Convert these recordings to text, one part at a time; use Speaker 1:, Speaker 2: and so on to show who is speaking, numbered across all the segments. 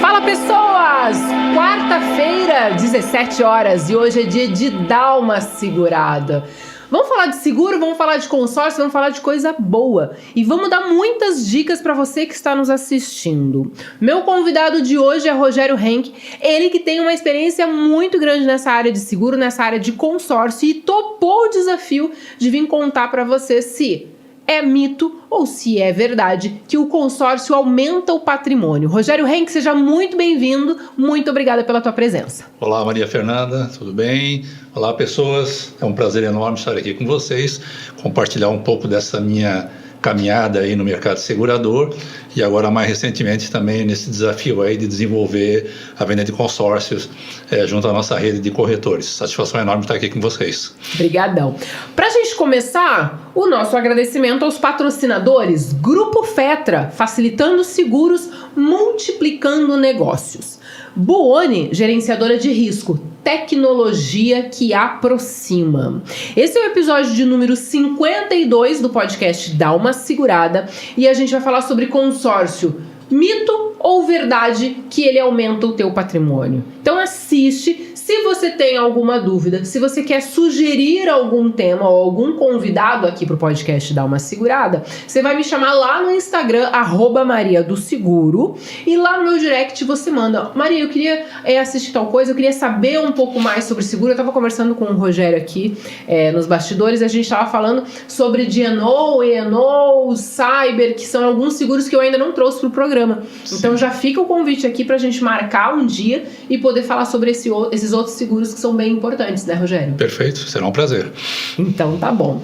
Speaker 1: Fala, pessoas! Quarta-feira, 17 horas, e hoje é dia de dar uma segurada. Vamos falar de seguro, vamos falar de consórcio, vamos falar de coisa boa. E vamos dar muitas dicas para você que está nos assistindo. Meu convidado de hoje é Rogério Henk, ele que tem uma experiência muito grande nessa área de seguro, nessa área de consórcio, e topou o desafio de vir contar para você se é mito ou se é verdade que o consórcio aumenta o patrimônio. Rogério Henk, seja muito bem-vindo, muito obrigada pela tua presença.
Speaker 2: Olá, Maria Fernanda, tudo bem? Olá, pessoas, é um prazer enorme estar aqui com vocês, compartilhar um pouco dessa minha caminhada aí no mercado segurador e agora mais recentemente também nesse desafio aí de desenvolver a venda de consórcios junto à nossa rede de corretores. Satisfação enorme estar aqui com vocês.
Speaker 1: Obrigadão. Para a gente começar, o nosso agradecimento aos patrocinadores Grupo Fetra, facilitando seguros, multiplicando negócios. Buoni, gerenciadora de risco, tecnologia que aproxima. Esse é o episódio de número 52 do podcast Dá Uma Segurada e a gente vai falar sobre consórcio. Mito ou verdade que ele aumenta o teu patrimônio? Então assiste. Se você tem alguma dúvida, se você quer sugerir algum tema ou algum convidado aqui pro podcast Dá Uma Segurada, você vai me chamar lá no Instagram, @mariadoseguro, e lá no meu direct você manda: Maria, eu queria assistir tal coisa, eu queria saber um pouco mais sobre seguro. Eu tava conversando com o Rogério aqui nos bastidores, a gente tava falando sobre D&O, E&O, Cyber, que são alguns seguros que eu ainda não trouxe pro programa. Sim. Então já fica o convite aqui pra gente marcar um dia e poder falar sobre esses outros seguros que são bem importantes, né, Rogério?
Speaker 2: Perfeito, será um prazer.
Speaker 1: Então tá bom.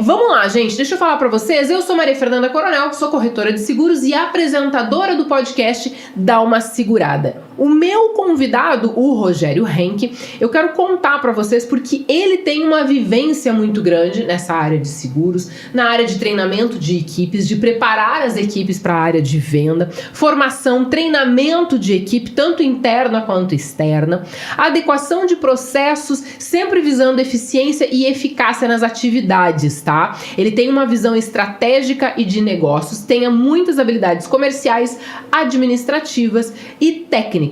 Speaker 1: Vamos lá, gente, deixa eu falar pra vocês. Eu sou Maria Fernanda Coronel, sou corretora de seguros e apresentadora do podcast Dá Uma Segurada. O meu convidado, o Rogério Henk, eu quero contar pra vocês porque ele tem uma vivência muito grande nessa área de seguros, na área de treinamento de equipes, de preparar as equipes para a área de venda, formação, treinamento de equipe, tanto interna quanto externa, adequação de processos, sempre visando eficiência e eficácia nas atividades, tá? Ele tem uma visão estratégica e de negócios, tem muitas habilidades comerciais, administrativas e técnicas.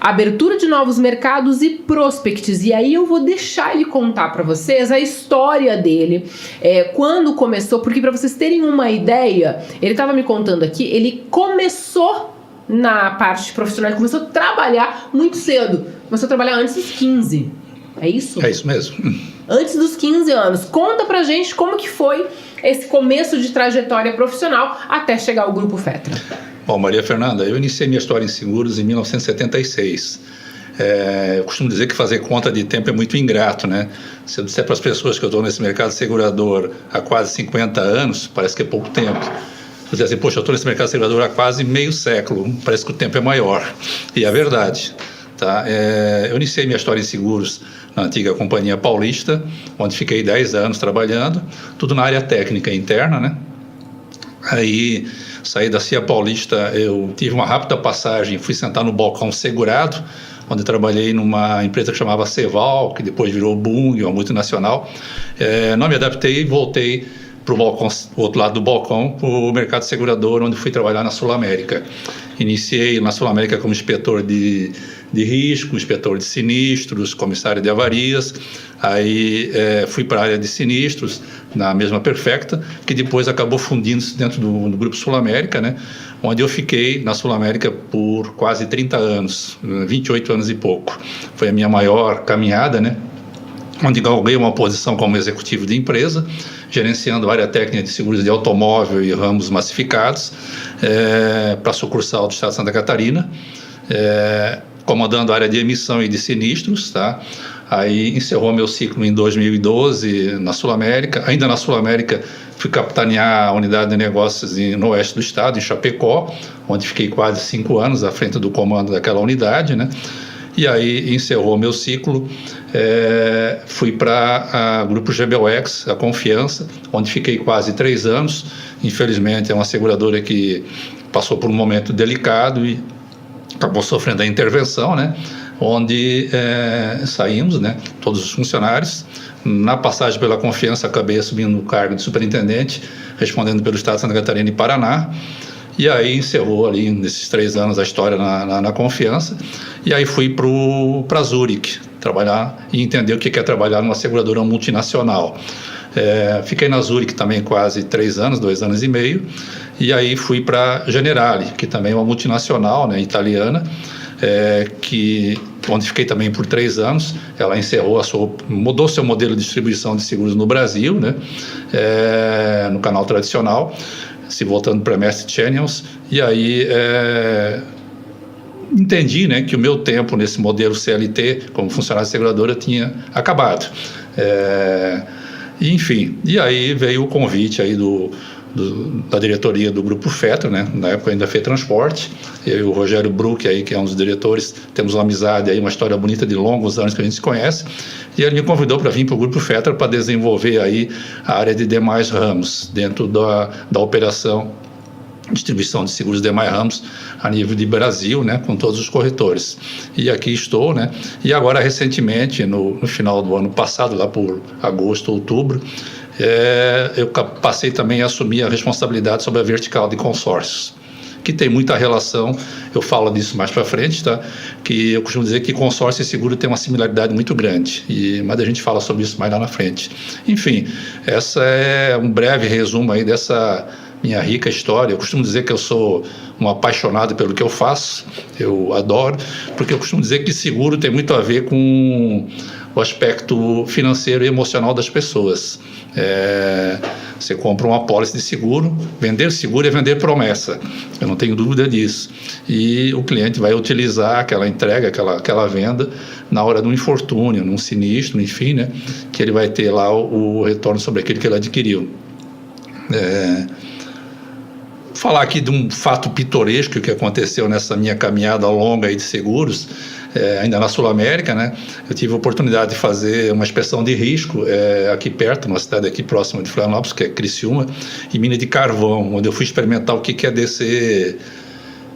Speaker 1: Abertura de novos mercados e prospects. E aí eu vou deixar ele contar para vocês a história dele, quando começou, porque para vocês terem uma ideia, ele estava me contando aqui, ele começou na parte profissional, ele começou a trabalhar muito cedo, começou a trabalhar antes dos 15, é isso?
Speaker 2: É isso mesmo.
Speaker 1: Antes dos 15 anos. Conta pra gente como que foi esse começo de trajetória profissional até chegar ao Grupo Fetra.
Speaker 2: Bom, Maria Fernanda, eu iniciei minha história em seguros em 1976. Eu costumo dizer que fazer conta de tempo é muito ingrato, né? Se eu disser para as pessoas que eu estou nesse mercado segurador há quase 50 anos, parece que é pouco tempo. Se eu disser assim, poxa, eu estou nesse mercado segurador há quase meio século, parece que o tempo é maior. E é verdade. Tá? Eu iniciei minha história em seguros na antiga Companhia Paulista, onde fiquei 10 anos trabalhando, tudo na área técnica interna, né? Aí saí da CIA Paulista, eu tive uma rápida passagem, fui sentar no balcão segurado, onde trabalhei numa empresa que chamava Ceval, que depois virou Bung, uma multinacional. Não me adaptei e voltei para o outro lado do balcão, para o mercado segurador, onde fui trabalhar na Sul América. Iniciei na Sul América como inspetor de risco, inspetor de sinistros, comissário de avarias. Aí fui para a área de sinistros, na mesma Perfecta, que depois acabou fundindo-se dentro do Grupo Sul América, né? Onde eu fiquei na Sul América por quase 30 anos, 28 anos e pouco. Foi a minha maior caminhada, né? Onde galguei uma posição como executivo de empresa, gerenciando a área técnica de seguros de automóvel e ramos massificados, para a sucursal do Estado de Santa Catarina, comandando a área de emissão e de sinistros, tá? Aí encerrou meu ciclo em 2012 na Sul América. Ainda na Sul América fui capitanear a unidade de negócios no oeste do estado, em Chapecó, onde fiquei quase 5 anos à frente do comando daquela unidade, né? E aí encerrou meu ciclo, fui para o Grupo GBOX, a Confiança, onde fiquei quase 3 anos. Infelizmente é uma seguradora que passou por um momento delicado e acabou sofrendo a intervenção, né? Onde saímos, né? Todos os funcionários. Na passagem pela Confiança, acabei assumindo o cargo de superintendente, respondendo pelo Estado de Santa Catarina e Paraná. E aí encerrou ali, nesses 3 anos, a história na Confiança. E aí fui para Zurich trabalhar e entender o que é trabalhar numa seguradora multinacional. Fiquei na Zurich também quase 3 anos, 2 anos e meio. E aí fui para Generali, que também é uma multinacional, né, italiana, onde fiquei também por 3 anos. Ela mudou seu modelo de distribuição de seguros no Brasil, né, no canal tradicional, se voltando para Mass Channels, e aí entendi, né, que o meu tempo nesse modelo CLT, como funcionário de seguradora, tinha acabado. Enfim, e aí veio o convite aí da diretoria do Grupo Fetra, né, na época ainda FETransporte, eu e o Rogério Bruck, aí, que é um dos diretores, temos uma amizade, aí, uma história bonita de longos anos que a gente se conhece, e ele me convidou para vir para o Grupo Fetra para desenvolver aí a área de demais ramos, dentro da operação distribuição de seguros de demais ramos a nível de Brasil, né, com todos os corretores. E aqui estou, né, e agora recentemente, no final do ano passado, lá por agosto, outubro, eu passei também a assumir a responsabilidade sobre a vertical de consórcios, que tem muita relação, eu falo disso mais para frente, tá? Que eu costumo dizer que consórcio e seguro tem uma similaridade muito grande, mas a gente fala sobre isso mais lá na frente. Enfim, essa é um breve resumo aí dessa minha rica história. Eu costumo dizer que eu sou um apaixonado pelo que eu faço, eu adoro, porque eu costumo dizer que seguro tem muito a ver com o aspecto financeiro e emocional das pessoas. Você compra uma apólice de seguro, vender seguro é vender promessa, eu não tenho dúvida disso, e o cliente vai utilizar aquela entrega, aquela venda na hora de um infortúnio, num sinistro, enfim, né, que ele vai ter lá o retorno sobre aquilo que ele adquiriu. Falar aqui de um fato pitoresco que aconteceu nessa minha caminhada longa aí de seguros, ainda na Sul-América, né? Eu tive a oportunidade de fazer uma inspeção de risco aqui perto, numa cidade aqui próxima de Florianópolis, que é Criciúma, em mina de carvão, onde eu fui experimentar o que é descer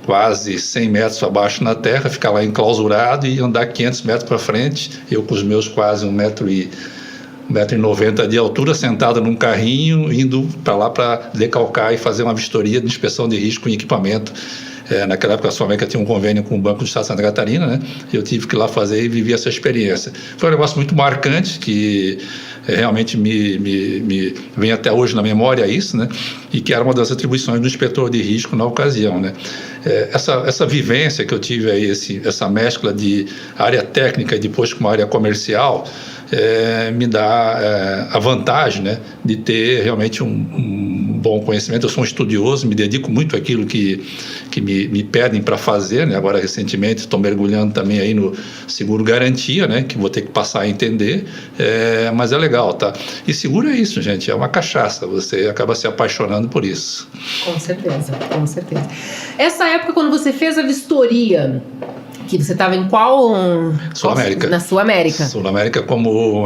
Speaker 2: quase 100 metros abaixo na terra, ficar lá enclausurado e andar 500 metros para frente, eu com os meus quase 1,90 m de altura, sentado num carrinho, indo para lá para decalcar e fazer uma vistoria de inspeção de risco em equipamento. Naquela época a Sul-América tinha um convênio com o Banco do Estado de Santa Catarina, né? Eu tive que ir lá fazer e vivi essa experiência. Foi um negócio muito marcante, que realmente me vem até hoje na memória isso, né? E que era uma das atribuições do inspetor de risco na ocasião, né? Essa vivência que eu tive aí, essa mescla de área técnica e depois com uma área comercial, me dá a vantagem, né, de ter realmente um bom conhecimento. Eu sou um estudioso, me dedico muito àquilo que me pedem para fazer, né? Agora recentemente estou mergulhando também aí no seguro garantia, né, que vou ter que passar a entender, mas é legal, tá? E seguro é isso, gente, é uma cachaça, você acaba se apaixonando por isso.
Speaker 1: Com certeza, com certeza. Essa época, quando você fez a vistoria, que você estava em qual?
Speaker 2: Sul-América.
Speaker 1: Na Sul-América.
Speaker 2: Sul-América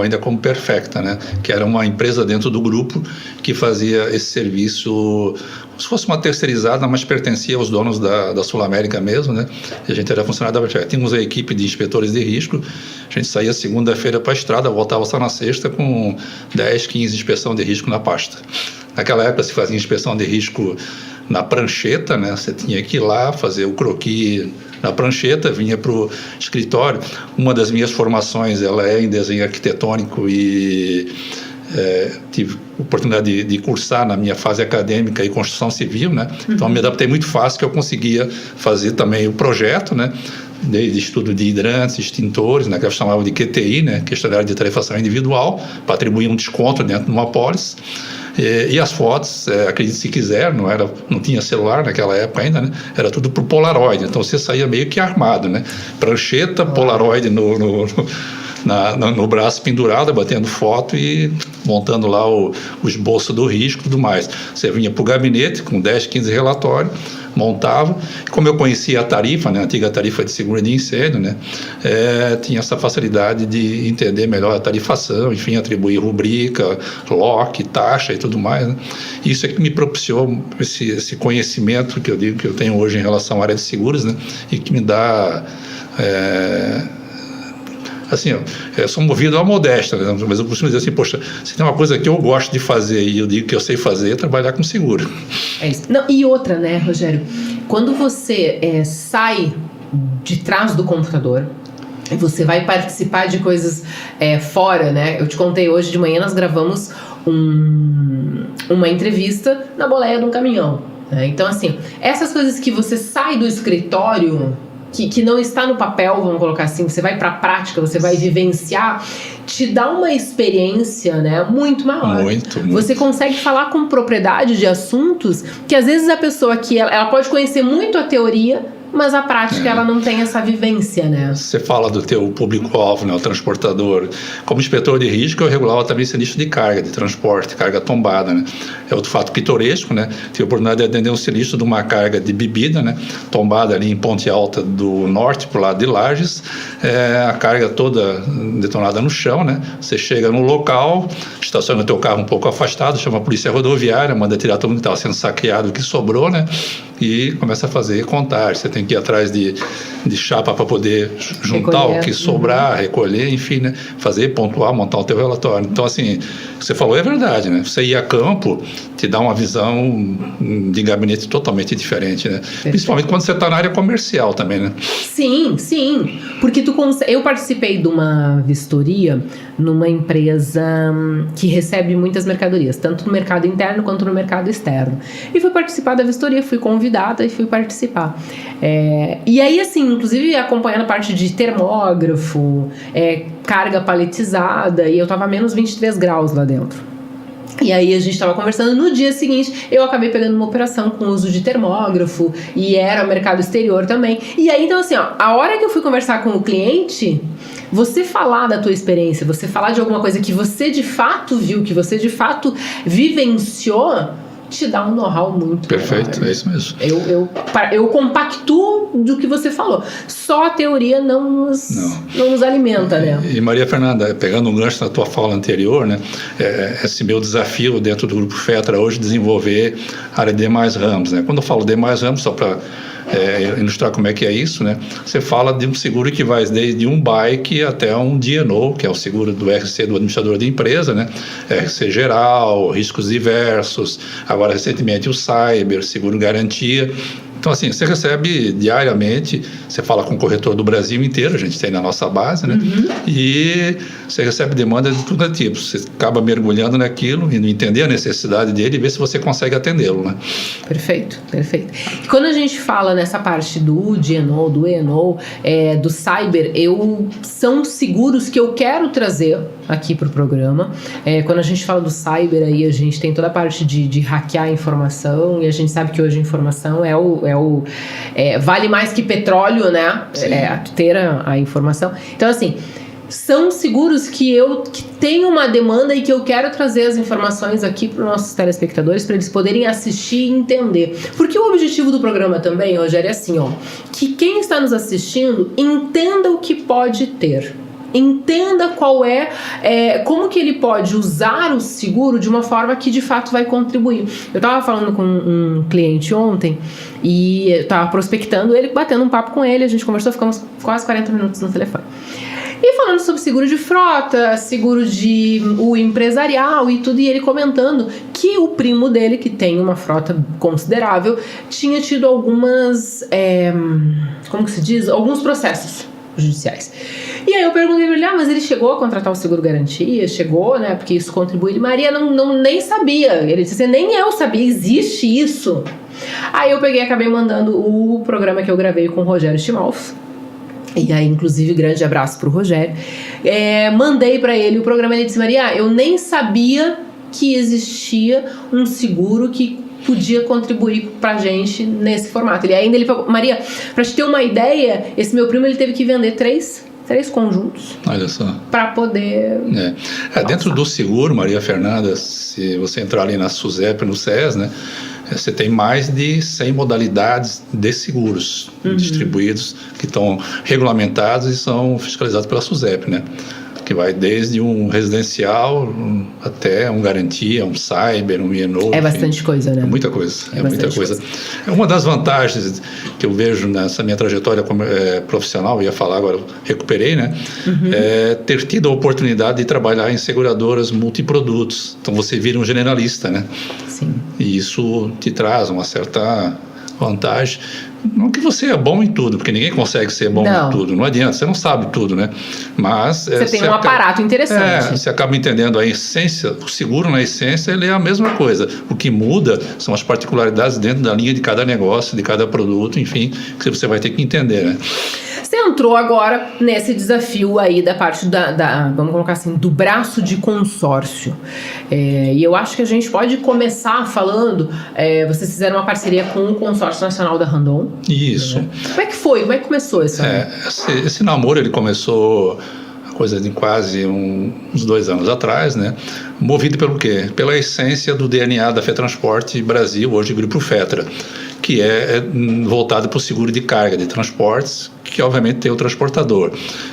Speaker 2: ainda como Perfecta, né? Que era uma empresa dentro do grupo que fazia esse serviço, como se fosse uma terceirizada, mas pertencia aos donos da Sul-América mesmo, né? E a gente era funcionário da Perfecta. Tínhamos a equipe de inspetores de risco, a gente saía segunda-feira para a estrada, voltava só na sexta com 10, 15 inspeção de risco na pasta. Naquela época se fazia inspeção de risco na prancheta, né? Você tinha que ir lá fazer o croquis na prancheta, vinha para o escritório. Uma das minhas formações ela é em desenho arquitetônico e tive a oportunidade de cursar na minha fase acadêmica e construção civil, né? Então me adaptei muito fácil, que eu conseguia fazer também o projeto, né? Desde estudo de hidrantes, extintores, né, que eu chamava de QTI, né, questionário de tarifação individual, para atribuir um desconto dentro de uma apólice. E as fotos, acredite se quiser, não tinha celular naquela época ainda, né? Era tudo por Polaroid, então você saía meio que armado, né? Prancheta, Polaroid no braço pendurado, batendo foto e montando lá o esboço do risco e tudo mais. Você vinha para o gabinete com 10, 15 relatórios, montava. Como eu conhecia a tarifa, né, a antiga tarifa de seguro de incêndio, né, tinha essa facilidade de entender melhor a tarifação, enfim, atribuir rubrica, LOC, taxa e tudo mais. Né. Isso é que me propiciou esse conhecimento que eu digo que eu tenho hoje em relação à área de seguros, né, e que me dá... assim, eu sou movido à modéstia, né? Mas eu costumo dizer assim, poxa, se tem uma coisa que eu gosto de fazer e eu digo que eu sei fazer, é trabalhar com seguro.
Speaker 1: É isso. Não, e outra, né, Rogério? Quando você sai de trás do computador e você vai participar de coisas fora, né? Eu te contei hoje de manhã, nós gravamos uma entrevista na boleia de um caminhão. Né? Então, assim, essas coisas que você sai do escritório... Que não está no papel, vamos colocar assim, você vai para a prática, você vai vivenciar, te dá uma experiência, né, muito maior.
Speaker 2: Muito.
Speaker 1: Você consegue falar com propriedade de assuntos que às vezes a pessoa aqui, ela pode conhecer muito a teoria, mas a prática ela não tem essa vivência, né?
Speaker 2: Você fala do teu público-alvo, né, o transportador. Como inspetor de risco, eu regulava também sinistro de carga, de transporte, carga tombada, né? É outro fato pitoresco, né? Tive a oportunidade de atender um sinistro de uma carga de bebida, né? Tombada ali em Ponte Alta do Norte, pro lado de Lages, a carga toda detonada no chão, né? Você chega no local, estaciona o teu carro um pouco afastado, chama a polícia rodoviária, manda tirar todo mundo que estava sendo saqueado, o que sobrou, né? E começa a fazer contagem. Você tem que ir atrás de chapa para poder juntar o que sobrar, recolher, enfim, né? Fazer, pontuar, montar o teu relatório. Então, assim, o que você falou é verdade, né? Você ir a campo te dá uma visão de gabinete totalmente diferente, né? Principalmente quando você está na área comercial também, né?
Speaker 1: Sim, sim. Porque eu participei de uma vistoria numa empresa que recebe muitas mercadorias, tanto no mercado interno quanto no mercado externo. E fui participar da vistoria, fui convidada e fui participar. E aí, assim, inclusive acompanhando a parte de termógrafo, carga paletizada, e eu tava a menos 23 graus lá dentro. E aí a gente estava conversando, no dia seguinte eu acabei pegando uma operação com uso de termógrafo e era mercado exterior também. E aí então assim, a hora que eu fui conversar com o cliente, você falar da tua experiência, você falar de alguma coisa que você de fato viu, que você de fato vivenciou, te dá um know-how muito
Speaker 2: perfeito,
Speaker 1: melhor.
Speaker 2: É isso mesmo.
Speaker 1: Eu compactuo do que você falou. Só a teoria não nos alimenta, né?
Speaker 2: E Maria Fernanda, pegando um gancho na tua fala anterior, né? Esse meu desafio dentro do Grupo FETRA hoje desenvolver a área de demais ramos, né? Quando eu falo demais ramos, só para ilustrar como é que é isso, né? Você fala de um seguro que vai desde um bike até um D&O, que é o seguro do RC do administrador de empresa, né? RC geral, riscos diversos, agora recentemente o cyber, seguro garantia. Então, assim, você recebe diariamente, você fala com o corretor do Brasil inteiro, a gente tem na nossa base, né? E você recebe demanda de todo tipo. Você acaba mergulhando naquilo, indo entender a necessidade dele e ver se você consegue atendê-lo, né?
Speaker 1: Perfeito, perfeito. E quando a gente fala nessa parte do D&O, do E&O, do cyber, são seguros que eu quero trazer aqui para o programa. Quando a gente fala do cyber, aí a gente tem toda a parte de hackear a informação, e a gente sabe que hoje a informação vale mais que petróleo, né? Ter a informação. Então, assim, são seguros que tenho uma demanda e que eu quero trazer as informações aqui para os nossos telespectadores, para eles poderem assistir e entender. Porque o objetivo do programa também, Rogério, é assim, que quem está nos assistindo entenda o que pode ter. Entenda como que ele pode usar o seguro de uma forma que de fato vai contribuir. Eu estava falando com um cliente ontem e eu estava prospectando ele, batendo um papo com ele, a gente conversou, ficamos quase 40 minutos no telefone. E falando sobre seguro de frota, seguro o empresarial e tudo, e ele comentando que o primo dele, que tem uma frota considerável, tinha tido algumas, como que se diz? Alguns processos judiciais. E aí eu perguntei pra ele, mas ele chegou a contratar o seguro garantia? Chegou, né? Porque isso contribui. Ele, Maria, nem sabia. Ele disse assim, nem eu sabia, existe isso. Aí eu acabei mandando o programa que eu gravei com o Rogério Stimalf. E aí, inclusive, grande abraço pro Rogério. Mandei pra ele o programa, ele disse, Maria, eu nem sabia que existia um seguro que podia contribuir pra gente nesse formato. Ele falou, Maria, pra te ter uma ideia, esse meu primo, ele teve que vender três 3 conjuntos.
Speaker 2: Olha só.
Speaker 1: Para poder...
Speaker 2: Dentro do seguro, Maria Fernanda, se você entrar ali na SUSEP, no SES, né, você tem mais de 100 modalidades de seguros distribuídos, que estão regulamentados e são fiscalizados pela SUSEP, né? Que vai desde um residencial até um garantia, um cyber, um INO.
Speaker 1: É bastante coisa, né?
Speaker 2: É muita coisa. Muita coisa. Uma das vantagens que eu vejo nessa minha trajetória profissional, eu ia falar agora, recuperei, né? É ter tido a oportunidade de trabalhar em seguradoras multiprodutos. Então você vira um generalista, né?
Speaker 1: Sim.
Speaker 2: E isso te traz uma certa vantagem. Não que você é bom em tudo, porque ninguém consegue ser bom em tudo, não adianta, você não sabe tudo, né? Mas
Speaker 1: você tem um aparato interessante.
Speaker 2: Você acaba entendendo a essência, o seguro na essência ele é a mesma coisa. O que muda são as particularidades dentro da linha de cada negócio, de cada produto, enfim, que você vai ter que entender, né?
Speaker 1: Você entrou agora nesse desafio aí da parte vamos colocar assim, do braço de consórcio. E eu acho que a gente pode começar falando, vocês fizeram uma parceria com o Consórcio Nacional da Randon.
Speaker 2: Isso.
Speaker 1: Como é que foi? Como é que começou isso?
Speaker 2: Esse namoro, ele começou coisa de quase uns 2 anos atrás, né? Movido pelo quê? Pela essência do DNA da FETransporte Brasil, hoje Grupo Fetra, que é voltado para o seguro de carga de transportes, que obviamente tem o transportador.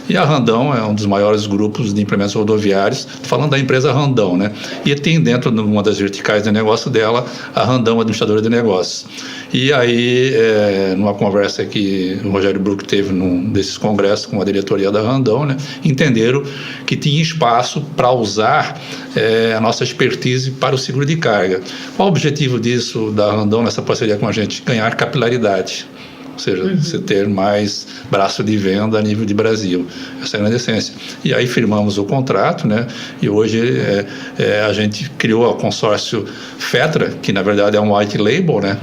Speaker 2: E a Randon é um dos maiores grupos de implementos rodoviários, falando da empresa Randon, né? E tem dentro de uma das verticais de negócio dela, a Randon Administradora de Negócios. E aí, numa conversa que o Rogério Bruck teve num desses congressos com a diretoria da Randon, né? Entenderam que tinha espaço para usar a nossa expertise para o seguro de carga. Qual o objetivo disso da Randon nessa parceria com a gente? Ganhar capilaridade. Ou seja, você ter mais braço de venda a nível de Brasil. Essa é a grande essência. E aí firmamos o contrato, né? E hoje a gente criou o consórcio Fetra, que na verdade é um white label, né?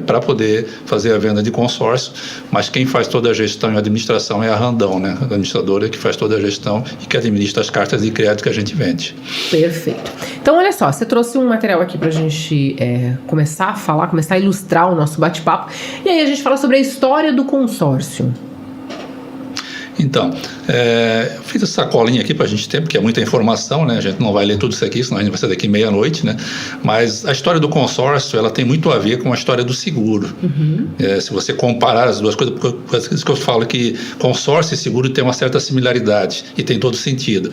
Speaker 2: Para poder fazer a venda de consórcio, mas quem faz toda a gestão e administração é a Randon, né? A administradora que faz toda a gestão e que administra as cartas de crédito que a gente vende.
Speaker 1: Perfeito. Então, olha só, você trouxe um material aqui para a gente começar a falar, começar a ilustrar o nosso bate-papo. E aí a gente fala sobre a história do consórcio.
Speaker 2: Então, eu fiz essa colinha aqui para a gente ter, porque é muita informação, né? A gente não vai ler tudo isso aqui, senão a gente vai sair daqui meia-noite, né? Mas a história do consórcio, ela tem muito a ver com a história do seguro. Se você comparar as duas coisas, por isso que eu falo que consórcio e seguro tem uma certa similaridade e tem todo sentido.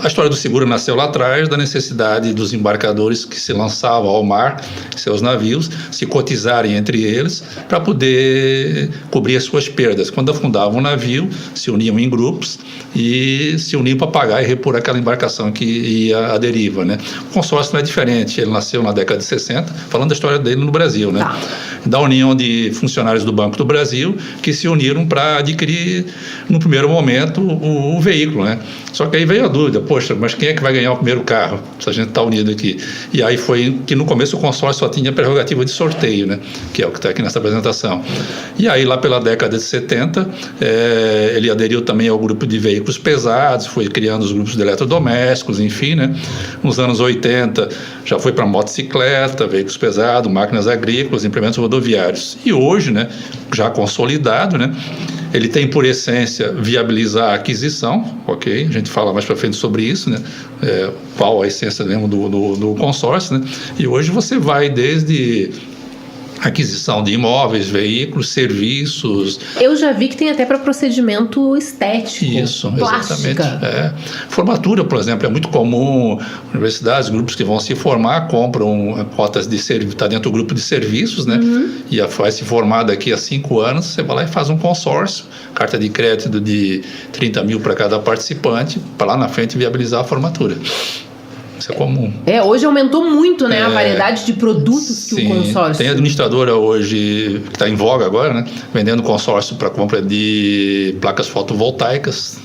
Speaker 2: A história do seguro nasceu lá atrás da necessidade dos embarcadores que se lançavam ao mar, seus navios, se cotizarem entre eles para poder cobrir as suas perdas. Quando afundavam um navio, se uniam em grupos e se uniam para pagar e repor aquela embarcação que ia à deriva, né? O consórcio não é diferente, ele nasceu na década de 60, falando da história dele no Brasil, né? Da união de funcionários do Banco do Brasil que se uniram para adquirir, no primeiro momento, o veículo, né? Só que aí veio a dúvida, poxa, mas quem é que vai ganhar o primeiro carro se a gente está unido aqui? E aí foi que no começo o consórcio só tinha a prerrogativa de sorteio, né? Que é o que está aqui nessa apresentação. E aí lá pela década de 70, ele aderiu também ao grupo de veículos pesados, foi criando os grupos de eletrodomésticos, enfim, né? Nos anos 80 já foi para motocicleta, veículos pesados, máquinas agrícolas, implementos rodoviários. E hoje, né, já consolidado, né, ele tem por essência viabilizar a aquisição, ok? A gente fala mais para frente sobre isso, né? Qual a essência mesmo do consórcio, né? E hoje você vai desde aquisição de imóveis, veículos, serviços.
Speaker 1: Eu já vi que tem até para procedimento estético.
Speaker 2: Isso,
Speaker 1: plástica.
Speaker 2: Exatamente. Formatura, por exemplo, é muito comum, universidades, grupos que vão se formar, compram cotas de serviço, está dentro do grupo de serviços, né? E vai se formar daqui a 5 anos, você vai lá e faz um consórcio, carta de crédito de 30 mil para cada participante, para lá na frente viabilizar a formatura. Isso é comum.
Speaker 1: Hoje aumentou muito, né, a variedade de produtos que o consórcio...
Speaker 2: Tem administradora hoje, que está em voga agora, né, vendendo consórcio para compra de placas fotovoltaicas.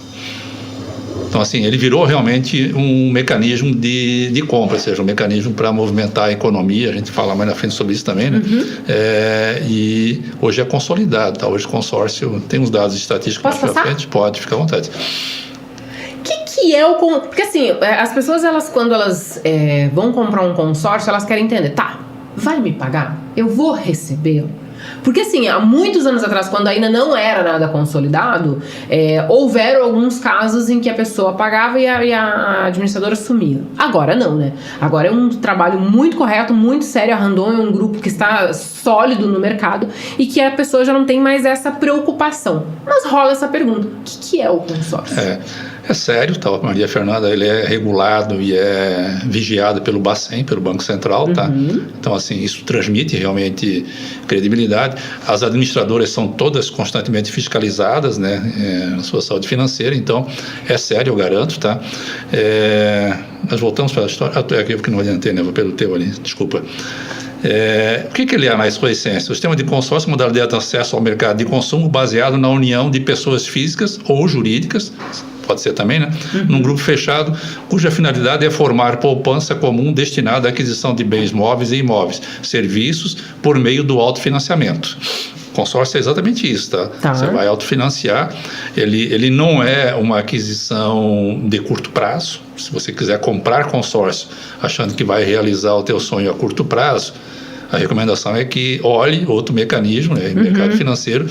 Speaker 2: Então, assim, ele virou realmente um mecanismo de compra, ou seja, um mecanismo para movimentar a economia. A gente fala mais na frente sobre isso também, né? E hoje é consolidado, tá? Hoje o consórcio tem uns dados estatísticos mais para frente. Pode, fica à vontade.
Speaker 1: Que é o... Porque assim, as pessoas, quando elas vão comprar um consórcio, elas querem entender, tá, vai me pagar? Eu vou recebê-lo? Porque assim, há muitos anos atrás, quando ainda não era nada consolidado, houveram alguns casos em que a pessoa pagava e a administradora sumia. Agora não, né? Agora é um trabalho muito correto, muito sério. A Randon é um grupo que está sólido no mercado e que a pessoa já não tem mais essa preocupação. Mas rola essa pergunta, o que é o consórcio?
Speaker 2: É sério, tá? Maria Fernanda, ele é regulado e é vigiado pelo Bacen, pelo Banco Central, tá? Então, assim, isso transmite realmente credibilidade. As administradoras são todas constantemente fiscalizadas, né, na sua saúde financeira, então é sério, eu garanto, tá? Nós voltamos para a história, aqui que não adiantei, né, vou pelo teu ali, desculpa. O que ele é na sua essência? O sistema de consórcio, modalidade de acesso ao mercado de consumo baseado na união de pessoas físicas ou jurídicas, pode ser também, né? Num grupo fechado, cuja finalidade é formar poupança comum destinada à aquisição de bens móveis e imóveis, serviços, por meio do autofinanciamento. Consórcio é exatamente isso, tá? Você vai autofinanciar, ele não é uma aquisição de curto prazo. Se você quiser comprar consórcio achando que vai realizar o teu sonho a curto prazo, a recomendação é que olhe outro mecanismo, né, mercado financeiro,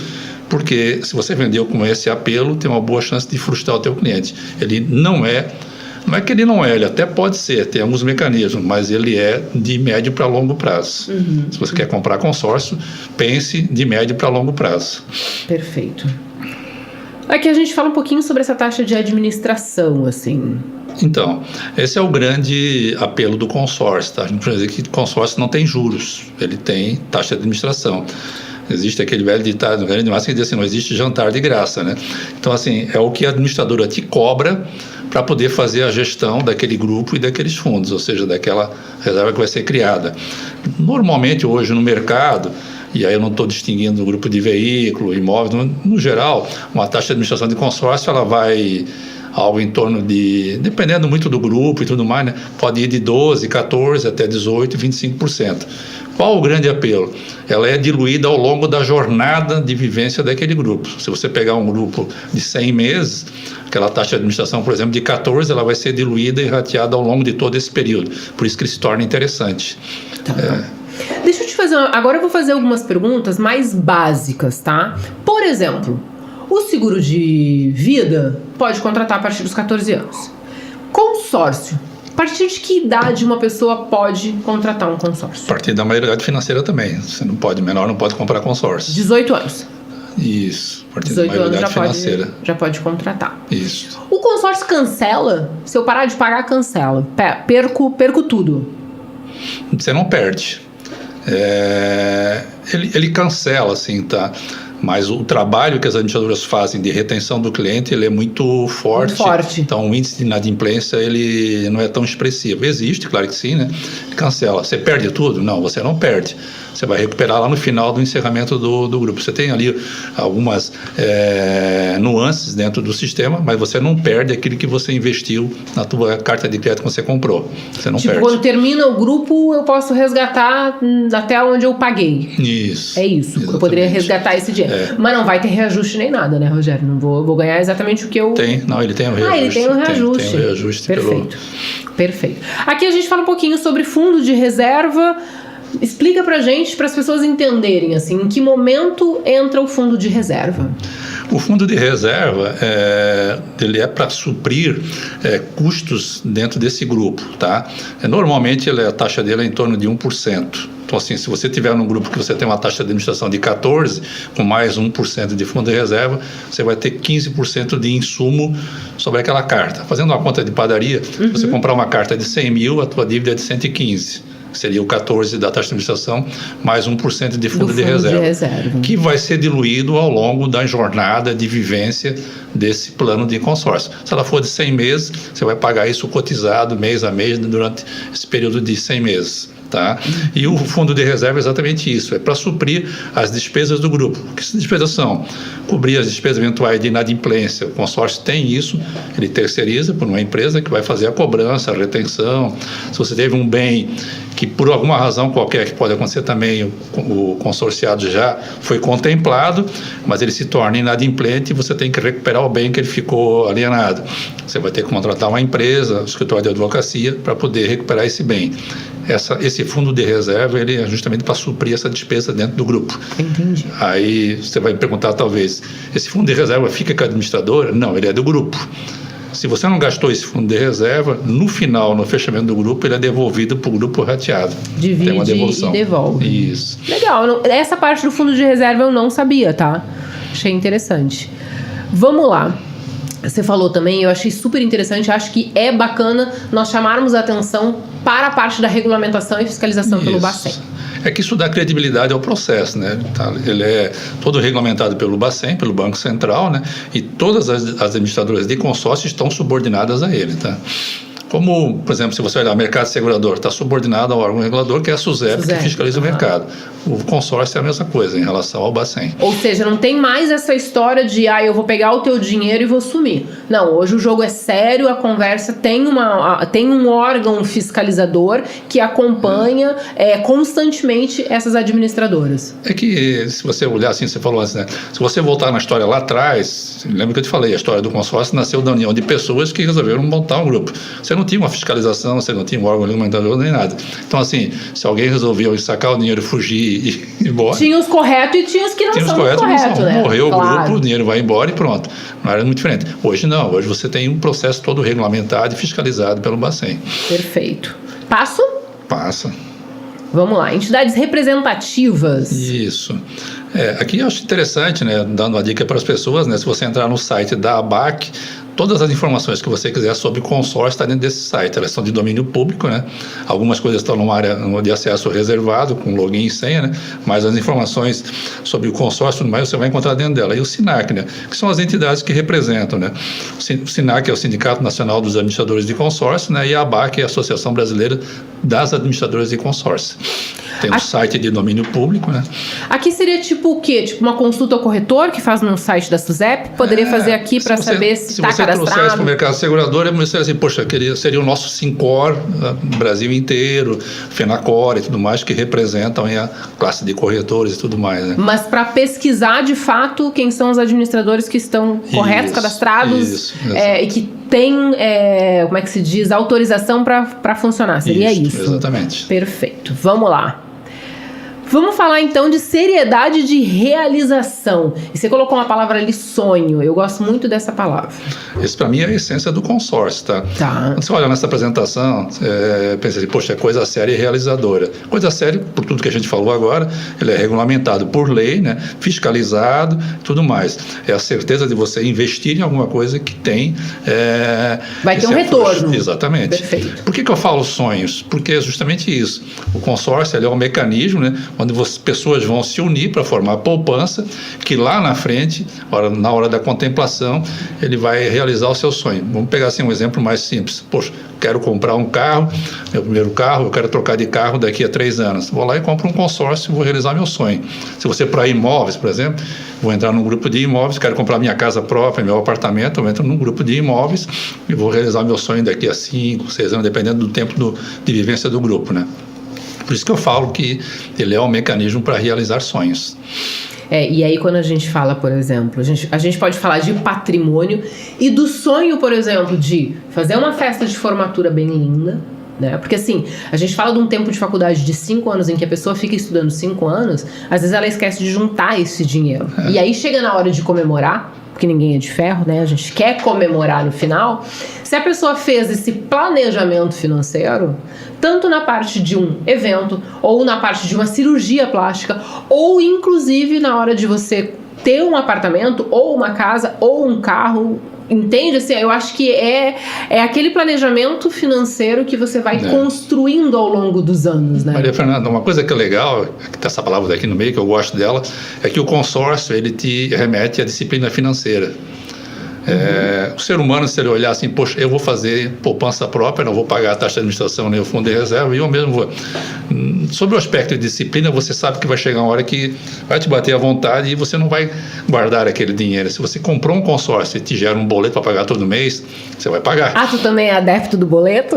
Speaker 2: porque se você vendeu com esse apelo, tem uma boa chance de frustrar o teu cliente. Ele não é que ele não é, ele até pode ser, tem alguns mecanismos, mas ele é de médio para longo prazo. Se você quer comprar consórcio, pense de médio para longo prazo.
Speaker 1: Perfeito. Aqui a gente fala um pouquinho sobre essa taxa de administração, assim.
Speaker 2: Então, esse é o grande apelo do consórcio, tá? A gente precisa dizer que consórcio não tem juros, ele tem taxa de administração. Existe aquele velho ditado, que diz assim, não existe jantar de graça, né? Então, assim, é o que a administradora te cobra para poder fazer a gestão daquele grupo e daqueles fundos, ou seja, daquela reserva que vai ser criada. Normalmente, hoje, no mercado, e aí eu não estou distinguindo o grupo de veículo, imóvel, no geral, uma taxa de administração de consórcio, ela vai algo em torno de, dependendo muito do grupo e tudo mais, né, pode ir de 12%, 14% até 18%, 25%. Qual o grande apelo? Ela é diluída ao longo da jornada de vivência daquele grupo. Se você pegar um grupo de 100 meses, aquela taxa de administração, por exemplo, de 14%, ela vai ser diluída e rateada ao longo de todo esse período. Por isso que ele se torna interessante.
Speaker 1: Tá. Deixa eu te fazer agora eu vou fazer algumas perguntas mais básicas, tá? Por exemplo, o seguro de vida pode contratar a partir dos 14 anos. Consórcio. A partir de que idade uma pessoa pode contratar um consórcio?
Speaker 2: A partir da maioridade financeira também. Você não pode, menor não pode comprar consórcio.
Speaker 1: 18 anos.
Speaker 2: Isso, a partir da maioridade financeira.
Speaker 1: Já pode contratar.
Speaker 2: Isso.
Speaker 1: O consórcio cancela? Se eu parar de pagar, cancela. Perco tudo.
Speaker 2: Você não perde. Ele cancela, assim, tá? Mas o trabalho que as administradoras fazem de retenção do cliente, ele é muito forte. Então, o índice de inadimplência, ele não é tão expressivo. Existe, claro que sim, né? Cancela. Você perde tudo? Não, você não perde. Você vai recuperar lá no final do encerramento do grupo. Você tem ali algumas nuances dentro do sistema, mas você não perde aquilo que você investiu na tua carta de crédito que você comprou. Você não perde.
Speaker 1: Quando termina o grupo, eu posso resgatar até onde eu paguei.
Speaker 2: Isso.
Speaker 1: É isso. Exatamente. Eu poderia resgatar esse dinheiro. Mas não vai ter reajuste nem nada, né, Rogério? Não vou ganhar exatamente o que eu...
Speaker 2: Ele tem um reajuste.
Speaker 1: Ele tem um reajuste.
Speaker 2: Tem um reajuste.
Speaker 1: Perfeito. Aqui a gente fala um pouquinho sobre fundo de reserva. Explica pra gente, para as pessoas entenderem, assim, em que momento entra o fundo de reserva?
Speaker 2: O fundo de reserva, ele é para suprir custos dentro desse grupo, tá? Normalmente, a taxa dele é em torno de 1%. Então, assim, se você tiver num grupo que você tem uma taxa de administração de 14%, com mais 1% de fundo de reserva, você vai ter 15% de insumo sobre aquela carta. Fazendo uma conta de padaria, se você comprar uma carta de 100 mil, a tua dívida é de 115. Seria o 14% da taxa de administração, mais 1% de fundo de reserva, que vai ser diluído ao longo da jornada de vivência desse plano de consórcio. Se ela for de 100 meses, você vai pagar isso cotizado mês a mês durante esse período de 100 meses. Tá? E o fundo de reserva é exatamente isso, é para suprir as despesas do grupo. O que essas despesas são? Cobrir as despesas eventuais de inadimplência. O consórcio tem isso, ele terceiriza por uma empresa que vai fazer a cobrança, a retenção. Se você teve um bem que por alguma razão qualquer, que pode acontecer também, o consorciado já foi contemplado, mas ele se torna inadimplente e você tem que recuperar o bem que ele ficou alienado. Você vai ter que contratar uma empresa, um escritório de advocacia, para poder recuperar esse bem. Esse esse fundo de reserva ele é justamente para suprir essa despesa dentro do grupo.
Speaker 1: Entendi.
Speaker 2: Aí você vai me perguntar, talvez, esse fundo de reserva fica com a administradora? Não, ele é do grupo. Se você não gastou esse fundo de reserva, no final, no fechamento do grupo, ele é devolvido para o grupo rateado.
Speaker 1: Divide
Speaker 2: tem uma devolução.
Speaker 1: E devolve.
Speaker 2: Isso.
Speaker 1: Legal. Essa parte do fundo de reserva eu não sabia, tá? Achei interessante. Vamos lá. Você falou também, eu achei super interessante, acho que é bacana nós chamarmos a atenção para a parte da regulamentação e fiscalização pelo Bacen.
Speaker 2: É que isso dá credibilidade ao processo, né? Ele é todo regulamentado pelo Bacen, pelo Banco Central, né? E todas as administradoras de consórcio estão subordinadas a ele, tá? Como, por exemplo, se você olhar o mercado segurador, está subordinado ao órgão regulador, que é a SUSEP, que fiscaliza o mercado. O consórcio é a mesma coisa em relação ao Bacen.
Speaker 1: Ou seja, não tem mais essa história de eu vou pegar o teu dinheiro e vou sumir. Não, hoje o jogo é sério, a conversa tem um órgão fiscalizador que acompanha constantemente essas administradoras.
Speaker 2: É que, se você olhar assim, você falou assim, né? Se você voltar na história lá atrás, lembra que eu te falei, a história do consórcio nasceu da união de pessoas que resolveram montar um grupo. Você não tinha uma fiscalização, você não tinha um órgão regulamentador nem nada. Então, assim, se alguém resolveu sacar o dinheiro, fugir e ir embora...
Speaker 1: Tinha os corretos e tinha os que não são corretos, né?
Speaker 2: Morreu o grupo, o dinheiro vai embora e pronto. Não era muito diferente. Hoje não, hoje você tem um processo todo regulamentado e fiscalizado pelo Bacen.
Speaker 1: Perfeito. Passo?
Speaker 2: Passa.
Speaker 1: Vamos lá, entidades representativas.
Speaker 2: Isso. Aqui eu acho interessante, né, dando uma dica para as pessoas, né, se você entrar no site da ABAC, todas as informações que você quiser sobre consórcio estão dentro desse site. Elas são de domínio público, né? Algumas coisas estão numa área de acesso reservado, com login e senha, né? Mas as informações sobre o consórcio e tudo mais você vai encontrar dentro dela. E o SINAC, né? Que são as entidades que representam, né? O SINAC é o Sindicato Nacional dos Administradores de Consórcio, né? E a ABAC é a Associação Brasileira das Administradoras de Consórcio. Tem um site de domínio público, né?
Speaker 1: Aqui seria tipo o quê? Tipo uma consulta ao corretor que faz no site da SUSEP? Poderia fazer aqui para saber se está cadastrado? Se você trouxesse para o mercado segurador, eu pensaria assim, poxa, seria o nosso Sincor, Brasil inteiro, Fenacor e tudo mais, que representam a classe de corretores e tudo mais, né? Mas para pesquisar, de fato, quem são os administradores que estão corretos, cadastrados e que tem, como é que se diz, autorização para funcionar. Seria isso?
Speaker 2: Exatamente.
Speaker 1: Perfeito. Vamos lá. Vamos falar então de seriedade de realização. E você colocou uma palavra ali, sonho. Eu gosto muito dessa palavra. Isso para mim é a essência do consórcio, tá? Quando você olha nessa apresentação, pensa assim, poxa, é coisa séria e realizadora. Coisa séria, por tudo que a gente falou agora, ele é regulamentado por lei, né? Fiscalizado, tudo mais. É a certeza de você investir em alguma coisa que tem... vai ter um retorno. Exatamente. Perfeito. Por que eu falo sonhos? Porque é justamente isso. O consórcio ele é um mecanismo, né? Onde pessoas vão se unir para formar poupança, que lá na frente, na hora da contemplação, ele vai realizar o seu sonho. Vamos pegar assim um exemplo mais simples. Poxa, quero comprar um carro, meu primeiro carro, eu quero trocar de carro daqui a 3 anos. Vou lá e compro um consórcio e vou realizar meu sonho. Se você para imóveis, por exemplo, vou entrar num grupo de imóveis, quero comprar minha casa própria, meu apartamento, eu entro num grupo de imóveis e vou realizar meu sonho daqui a 5, 6 anos, dependendo do tempo de vivência do grupo, né? Por isso que eu falo que ele é um mecanismo para realizar sonhos. E aí quando a gente fala, por exemplo, a gente pode falar de patrimônio e do sonho, por exemplo, de fazer uma festa de formatura bem linda, né? Porque assim, a gente fala de um tempo de faculdade de 5 anos em que a pessoa fica estudando 5 anos, às vezes ela esquece de juntar esse dinheiro. E aí chega na hora de comemorar, porque ninguém é de ferro, né? A gente quer comemorar no final. Se a pessoa fez esse planejamento financeiro, tanto na parte de um evento, ou na parte de uma cirurgia plástica, ou inclusive na hora de você ter um apartamento, ou uma casa, ou um carro, entende? Assim, eu acho que é aquele planejamento financeiro que você vai construindo ao longo dos anos, né? Maria Fernanda, uma coisa que é legal, que tem essa palavra aqui no meio, que eu gosto dela, é que o consórcio, ele te remete à disciplina financeira. O ser humano, se ele olhar assim, poxa, eu vou fazer poupança própria, não vou pagar a taxa de administração nem o fundo de reserva, e eu mesmo vou. Sobre o aspecto de disciplina, você sabe que vai chegar uma hora que vai te bater à vontade e você não vai guardar aquele dinheiro. Se você comprou um consórcio e te gera um boleto para pagar todo mês, você vai pagar. Tu também é adepto do boleto?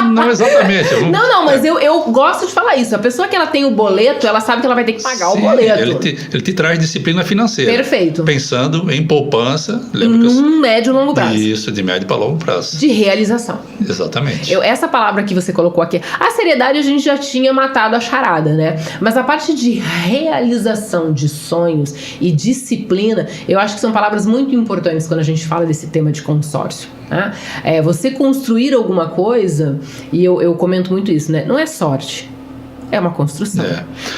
Speaker 2: Não exatamente.
Speaker 1: Não, mas eu gosto de falar isso. A pessoa que ela tem o boleto, ela sabe que ela vai ter que pagar o boleto.
Speaker 2: Ele te traz disciplina financeira.
Speaker 1: Perfeito.
Speaker 2: Pensando em poupança, lembra que
Speaker 1: médio e longo prazo.
Speaker 2: Isso, de médio para longo prazo.
Speaker 1: De realização.
Speaker 2: Exatamente.
Speaker 1: Essa palavra que você colocou aqui, a seriedade a gente já tinha matado a charada, né? Mas a parte de realização de sonhos e disciplina, eu acho que são palavras muito importantes quando a gente fala desse tema de consórcio. Tá? Você construir alguma coisa, e eu comento muito isso, né? Não é sorte, é uma construção.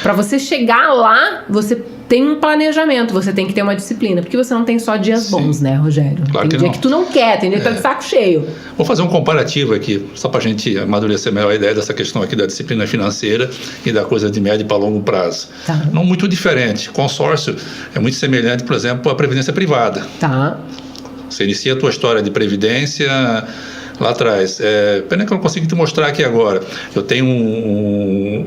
Speaker 1: Para você chegar lá, você tem um planejamento, você tem que ter uma disciplina, porque você não tem só dias bons, né, Rogério?
Speaker 2: Claro
Speaker 1: tem dia que tu não quer, tem dia que tá de saco cheio.
Speaker 2: Vou fazer um comparativo aqui, só para a gente amadurecer melhor a ideia dessa questão aqui da disciplina financeira e da coisa de médio para longo prazo.
Speaker 1: Tá.
Speaker 2: Não muito diferente. Consórcio é muito semelhante, por exemplo, à previdência privada.
Speaker 1: Tá.
Speaker 2: Você inicia a tua história de previdência lá atrás. Pena que eu não consigo te mostrar aqui agora. Eu tenho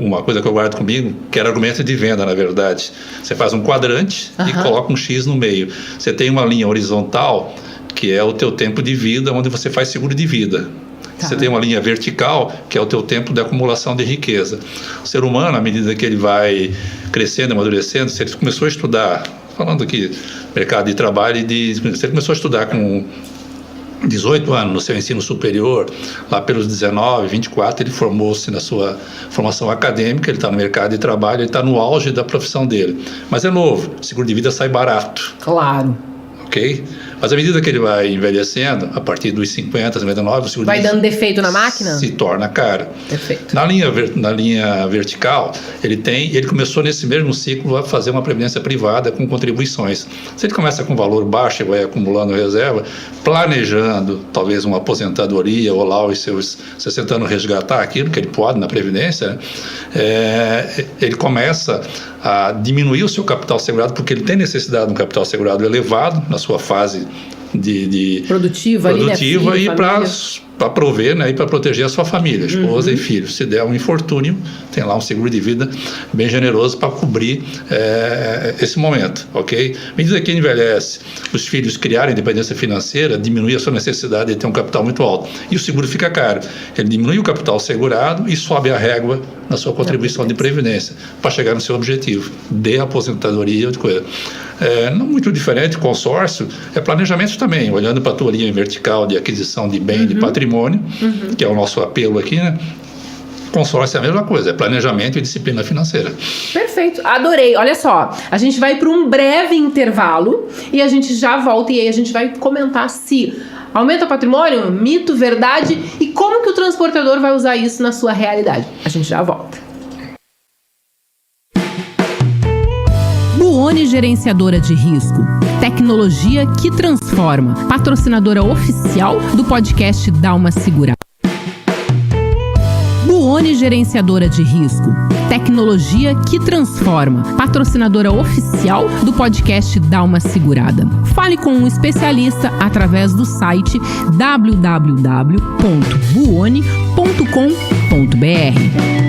Speaker 2: uma coisa que eu guardo comigo, que era argumento de venda, na verdade. Você faz um quadrante e coloca um X no meio. Você tem uma linha horizontal, que é o teu tempo de vida, onde você faz seguro de vida. Você tem uma linha vertical, que é o teu tempo de acumulação de riqueza. O ser humano, à medida que ele vai crescendo, amadurecendo, se ele começou a estudar, falando aqui, mercado de trabalho, se ele começou a estudar com 18 anos no seu ensino superior, lá pelos 19, 24, ele formou-se na sua formação acadêmica, ele está no mercado de trabalho, ele está no auge da profissão dele. Mas é novo, o seguro de vida sai barato.
Speaker 1: Claro.
Speaker 2: Ok? Mas à medida que ele vai envelhecendo, a partir dos 50, 59, o seguro
Speaker 1: vai dando defeito na máquina?
Speaker 2: Se torna caro.
Speaker 1: Perfeito.
Speaker 2: Na linha vertical, ele começou nesse mesmo ciclo a fazer uma previdência privada com contribuições. Se ele começa com valor baixo e vai acumulando reserva, planejando talvez uma aposentadoria ou lá aos seus 60 anos resgatar aquilo que ele pode na previdência, ele começa a diminuir o seu capital segurado, porque ele tem necessidade de um capital segurado elevado na sua fase produtiva e para prover, né, e para proteger a sua família, esposa e filhos. Se der um infortúnio, tem lá um seguro de vida bem generoso para cobrir esse momento, ok? À medida que envelhece, os filhos criarem independência financeira, diminui a sua necessidade de ter um capital muito alto. E o seguro fica caro. Ele diminui o capital segurado e sobe a régua na sua contribuição de previdência para chegar no seu objetivo de aposentadoria ou de coisa. Não muito diferente, consórcio é planejamento também, olhando para a tua linha vertical de aquisição de bem, de patrimônio, que é o nosso apelo aqui, né? Consórcio é a mesma coisa, é planejamento e disciplina financeira.
Speaker 1: Perfeito, adorei. Olha só, a gente vai para um breve intervalo e a gente já volta e aí a gente vai comentar se aumenta o patrimônio, mito, verdade e como que o transportador vai usar isso na sua realidade. A gente já volta.
Speaker 3: Buoni Gerenciadora de Risco, tecnologia que transforma, patrocinadora oficial do podcast Dá Uma Segurada. Buoni Gerenciadora de Risco, tecnologia que transforma, patrocinadora oficial do podcast Dá Uma Segurada. Fale com um especialista através do site www.buoni.com.br.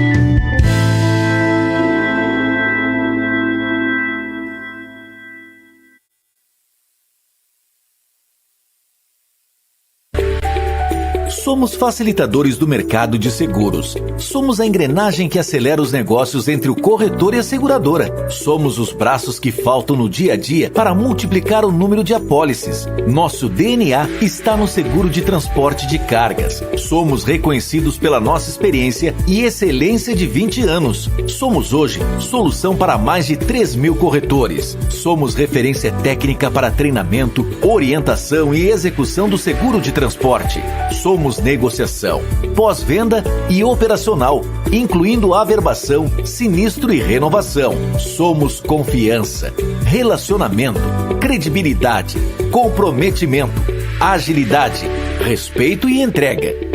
Speaker 4: Somos facilitadores do mercado de seguros. Somos a engrenagem que acelera os negócios entre o corretor e a seguradora. Somos os braços que faltam no dia a dia para multiplicar o número de apólices. Nosso DNA está no seguro de transporte de cargas. Somos reconhecidos pela nossa experiência e excelência de 20 anos. Somos hoje solução para mais de 3.000 corretores. Somos referência técnica para treinamento, orientação e execução do seguro de transporte. Somos negociação, pós-venda e operacional, incluindo averbação, sinistro e renovação. Somos confiança, relacionamento, credibilidade, comprometimento, agilidade, respeito e entrega.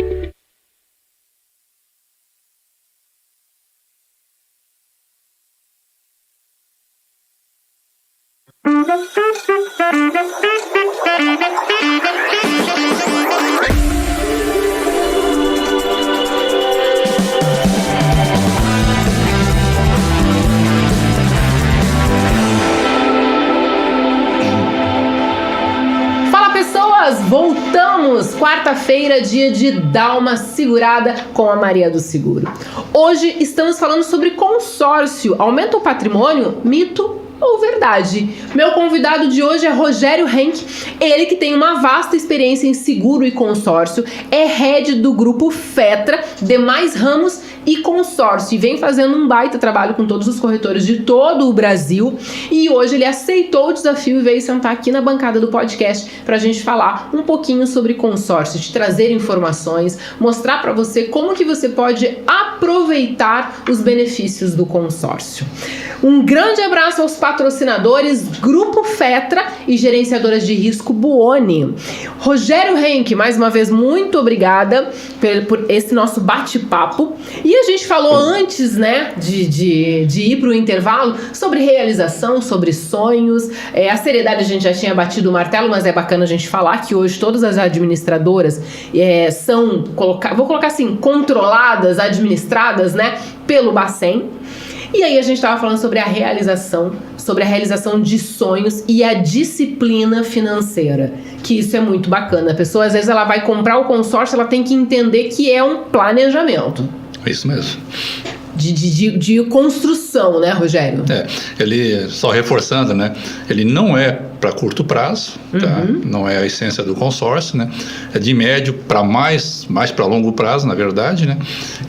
Speaker 1: pessoas, voltamos! Quarta-feira, dia de dar uma segurada com a Maria do Seguro. Hoje estamos falando sobre consórcio. Aumenta o patrimônio? Mito ou verdade? Meu convidado de hoje é Rogério Henck, ele que tem uma vasta experiência em seguro e consórcio, é head do grupo Fetra, demais ramos e consórcio, e vem fazendo um baita trabalho com todos os corretores de todo o Brasil, e hoje ele aceitou o desafio e veio sentar aqui na bancada do podcast pra gente falar um pouquinho sobre consórcio, te trazer informações, mostrar pra você como que você pode aproveitar os benefícios do consórcio. Um grande abraço aos patrocinadores Grupo Fetra e gerenciadoras de risco Buoni. Rogério Henck, mais uma vez, muito obrigada por esse nosso bate-papo. E a gente falou antes, né, de ir para o intervalo sobre realização, sobre sonhos. A seriedade a gente já tinha batido o martelo, mas é bacana a gente falar que hoje todas as administradoras são, vou colocar assim, controladas, administradas, né, pelo Bacen. E aí a gente estava falando sobre a realização de sonhos e a disciplina financeira, que isso é muito bacana. A pessoa, às vezes, ela vai comprar o consórcio, ela tem que entender que é um planejamento.
Speaker 2: Isso mesmo.
Speaker 1: De construção, né, Rogério?
Speaker 2: Ele, só reforçando, né, ele não é para curto prazo, tá? Não é a essência do consórcio, né? É de médio para mais para longo prazo, na verdade, né?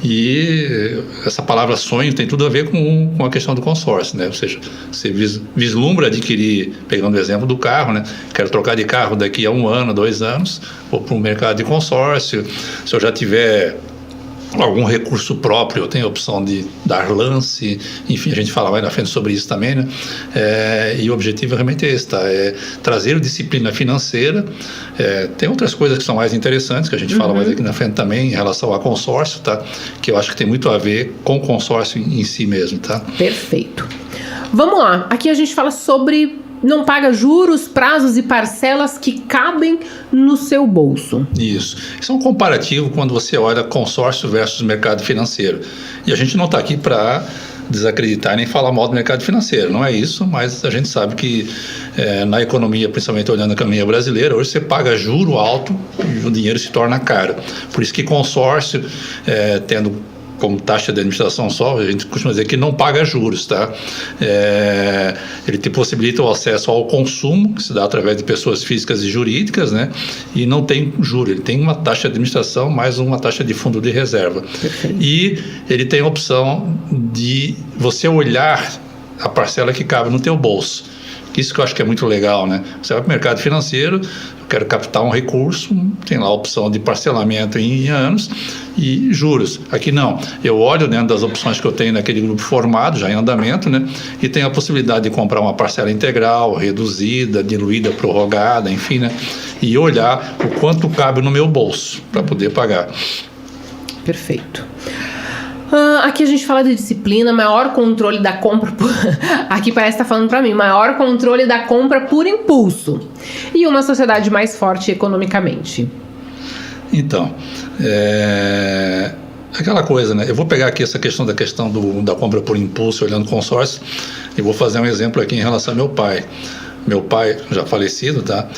Speaker 2: E essa palavra sonho tem tudo a ver com a questão do consórcio, né? Ou seja, você vislumbra adquirir, pegando o exemplo do carro, né? Quero trocar de carro daqui a 1 ano, 2 anos, vou para um mercado de consórcio. Se eu já tiver algum recurso próprio, eu tenho a opção de dar lance, enfim, a gente fala mais na frente sobre isso também, né? E o objetivo realmente é esse, tá? É trazer disciplina financeira. Tem outras coisas que são mais interessantes, que a gente fala mais aqui na frente também, em relação a consórcio, tá? Que eu acho que tem muito a ver com o consórcio em si mesmo, tá?
Speaker 1: Perfeito. Vamos lá, aqui a gente fala sobre não paga juros, prazos e parcelas que cabem no seu bolso.
Speaker 2: Isso é um comparativo quando você olha consórcio versus mercado financeiro. E a gente não está aqui para desacreditar nem falar mal do mercado financeiro, não é isso, mas a gente sabe que na economia, principalmente olhando a economia brasileira, hoje você paga juro alto e o dinheiro se torna caro. Por isso que consórcio, tendo como taxa de administração só, a gente costuma dizer que não paga juros, tá? Ele te possibilita o acesso ao consumo, que se dá através de pessoas físicas e jurídicas, né? E não tem juro, ele tem uma taxa de administração mais uma taxa de fundo de reserva.
Speaker 1: Perfeito.
Speaker 2: E ele tem a opção de você olhar a parcela que cabe no teu bolso. Isso que eu acho que é muito legal, né? Você vai para o mercado financeiro, eu quero captar um recurso, tem lá a opção de parcelamento em anos e juros. Aqui não, eu olho dentro das opções que eu tenho naquele grupo formado, já em andamento, né? E tenho a possibilidade de comprar uma parcela integral, reduzida, diluída, prorrogada, enfim, né? E olhar o quanto cabe no meu bolso para poder pagar.
Speaker 1: Perfeito. Aqui a gente fala de disciplina, maior controle da compra aqui parece que tá falando para mim, maior controle da compra por impulso e uma sociedade mais forte economicamente.
Speaker 2: Então, aquela coisa, né? Eu vou pegar aqui essa questão da compra por impulso, olhando consórcio, e vou fazer um exemplo aqui em relação ao meu pai. Meu pai, já falecido, tá?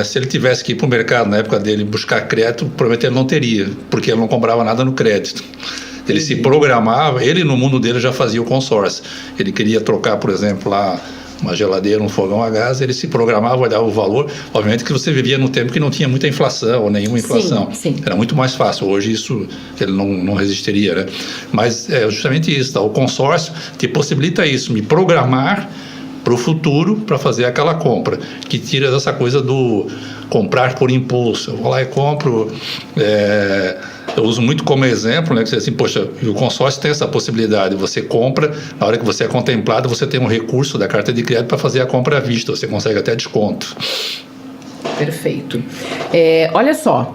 Speaker 2: Se ele tivesse que ir para o mercado na época dele buscar crédito, provavelmente ele não teria, porque ele não comprava nada no crédito. Ele se programava, ele no mundo dele já fazia o consórcio. Ele queria trocar, por exemplo, lá uma geladeira, um fogão a gás, ele se programava, olhava o valor. Obviamente que você vivia num tempo que não tinha muita inflação ou nenhuma inflação.
Speaker 1: Sim.
Speaker 2: Era muito mais fácil. Hoje isso ele não resistiria, né? Mas é justamente isso, tá? O consórcio te possibilita isso, me programar para o futuro, para fazer aquela compra, que tira essa coisa do comprar por impulso. Eu vou lá e compro. Eu uso muito como exemplo, né, que você assim, poxa, o consórcio tem essa possibilidade, você compra, na hora que você é contemplado, você tem um recurso da carta de crédito para fazer a compra à vista, você consegue até desconto.
Speaker 1: Perfeito. Olha só,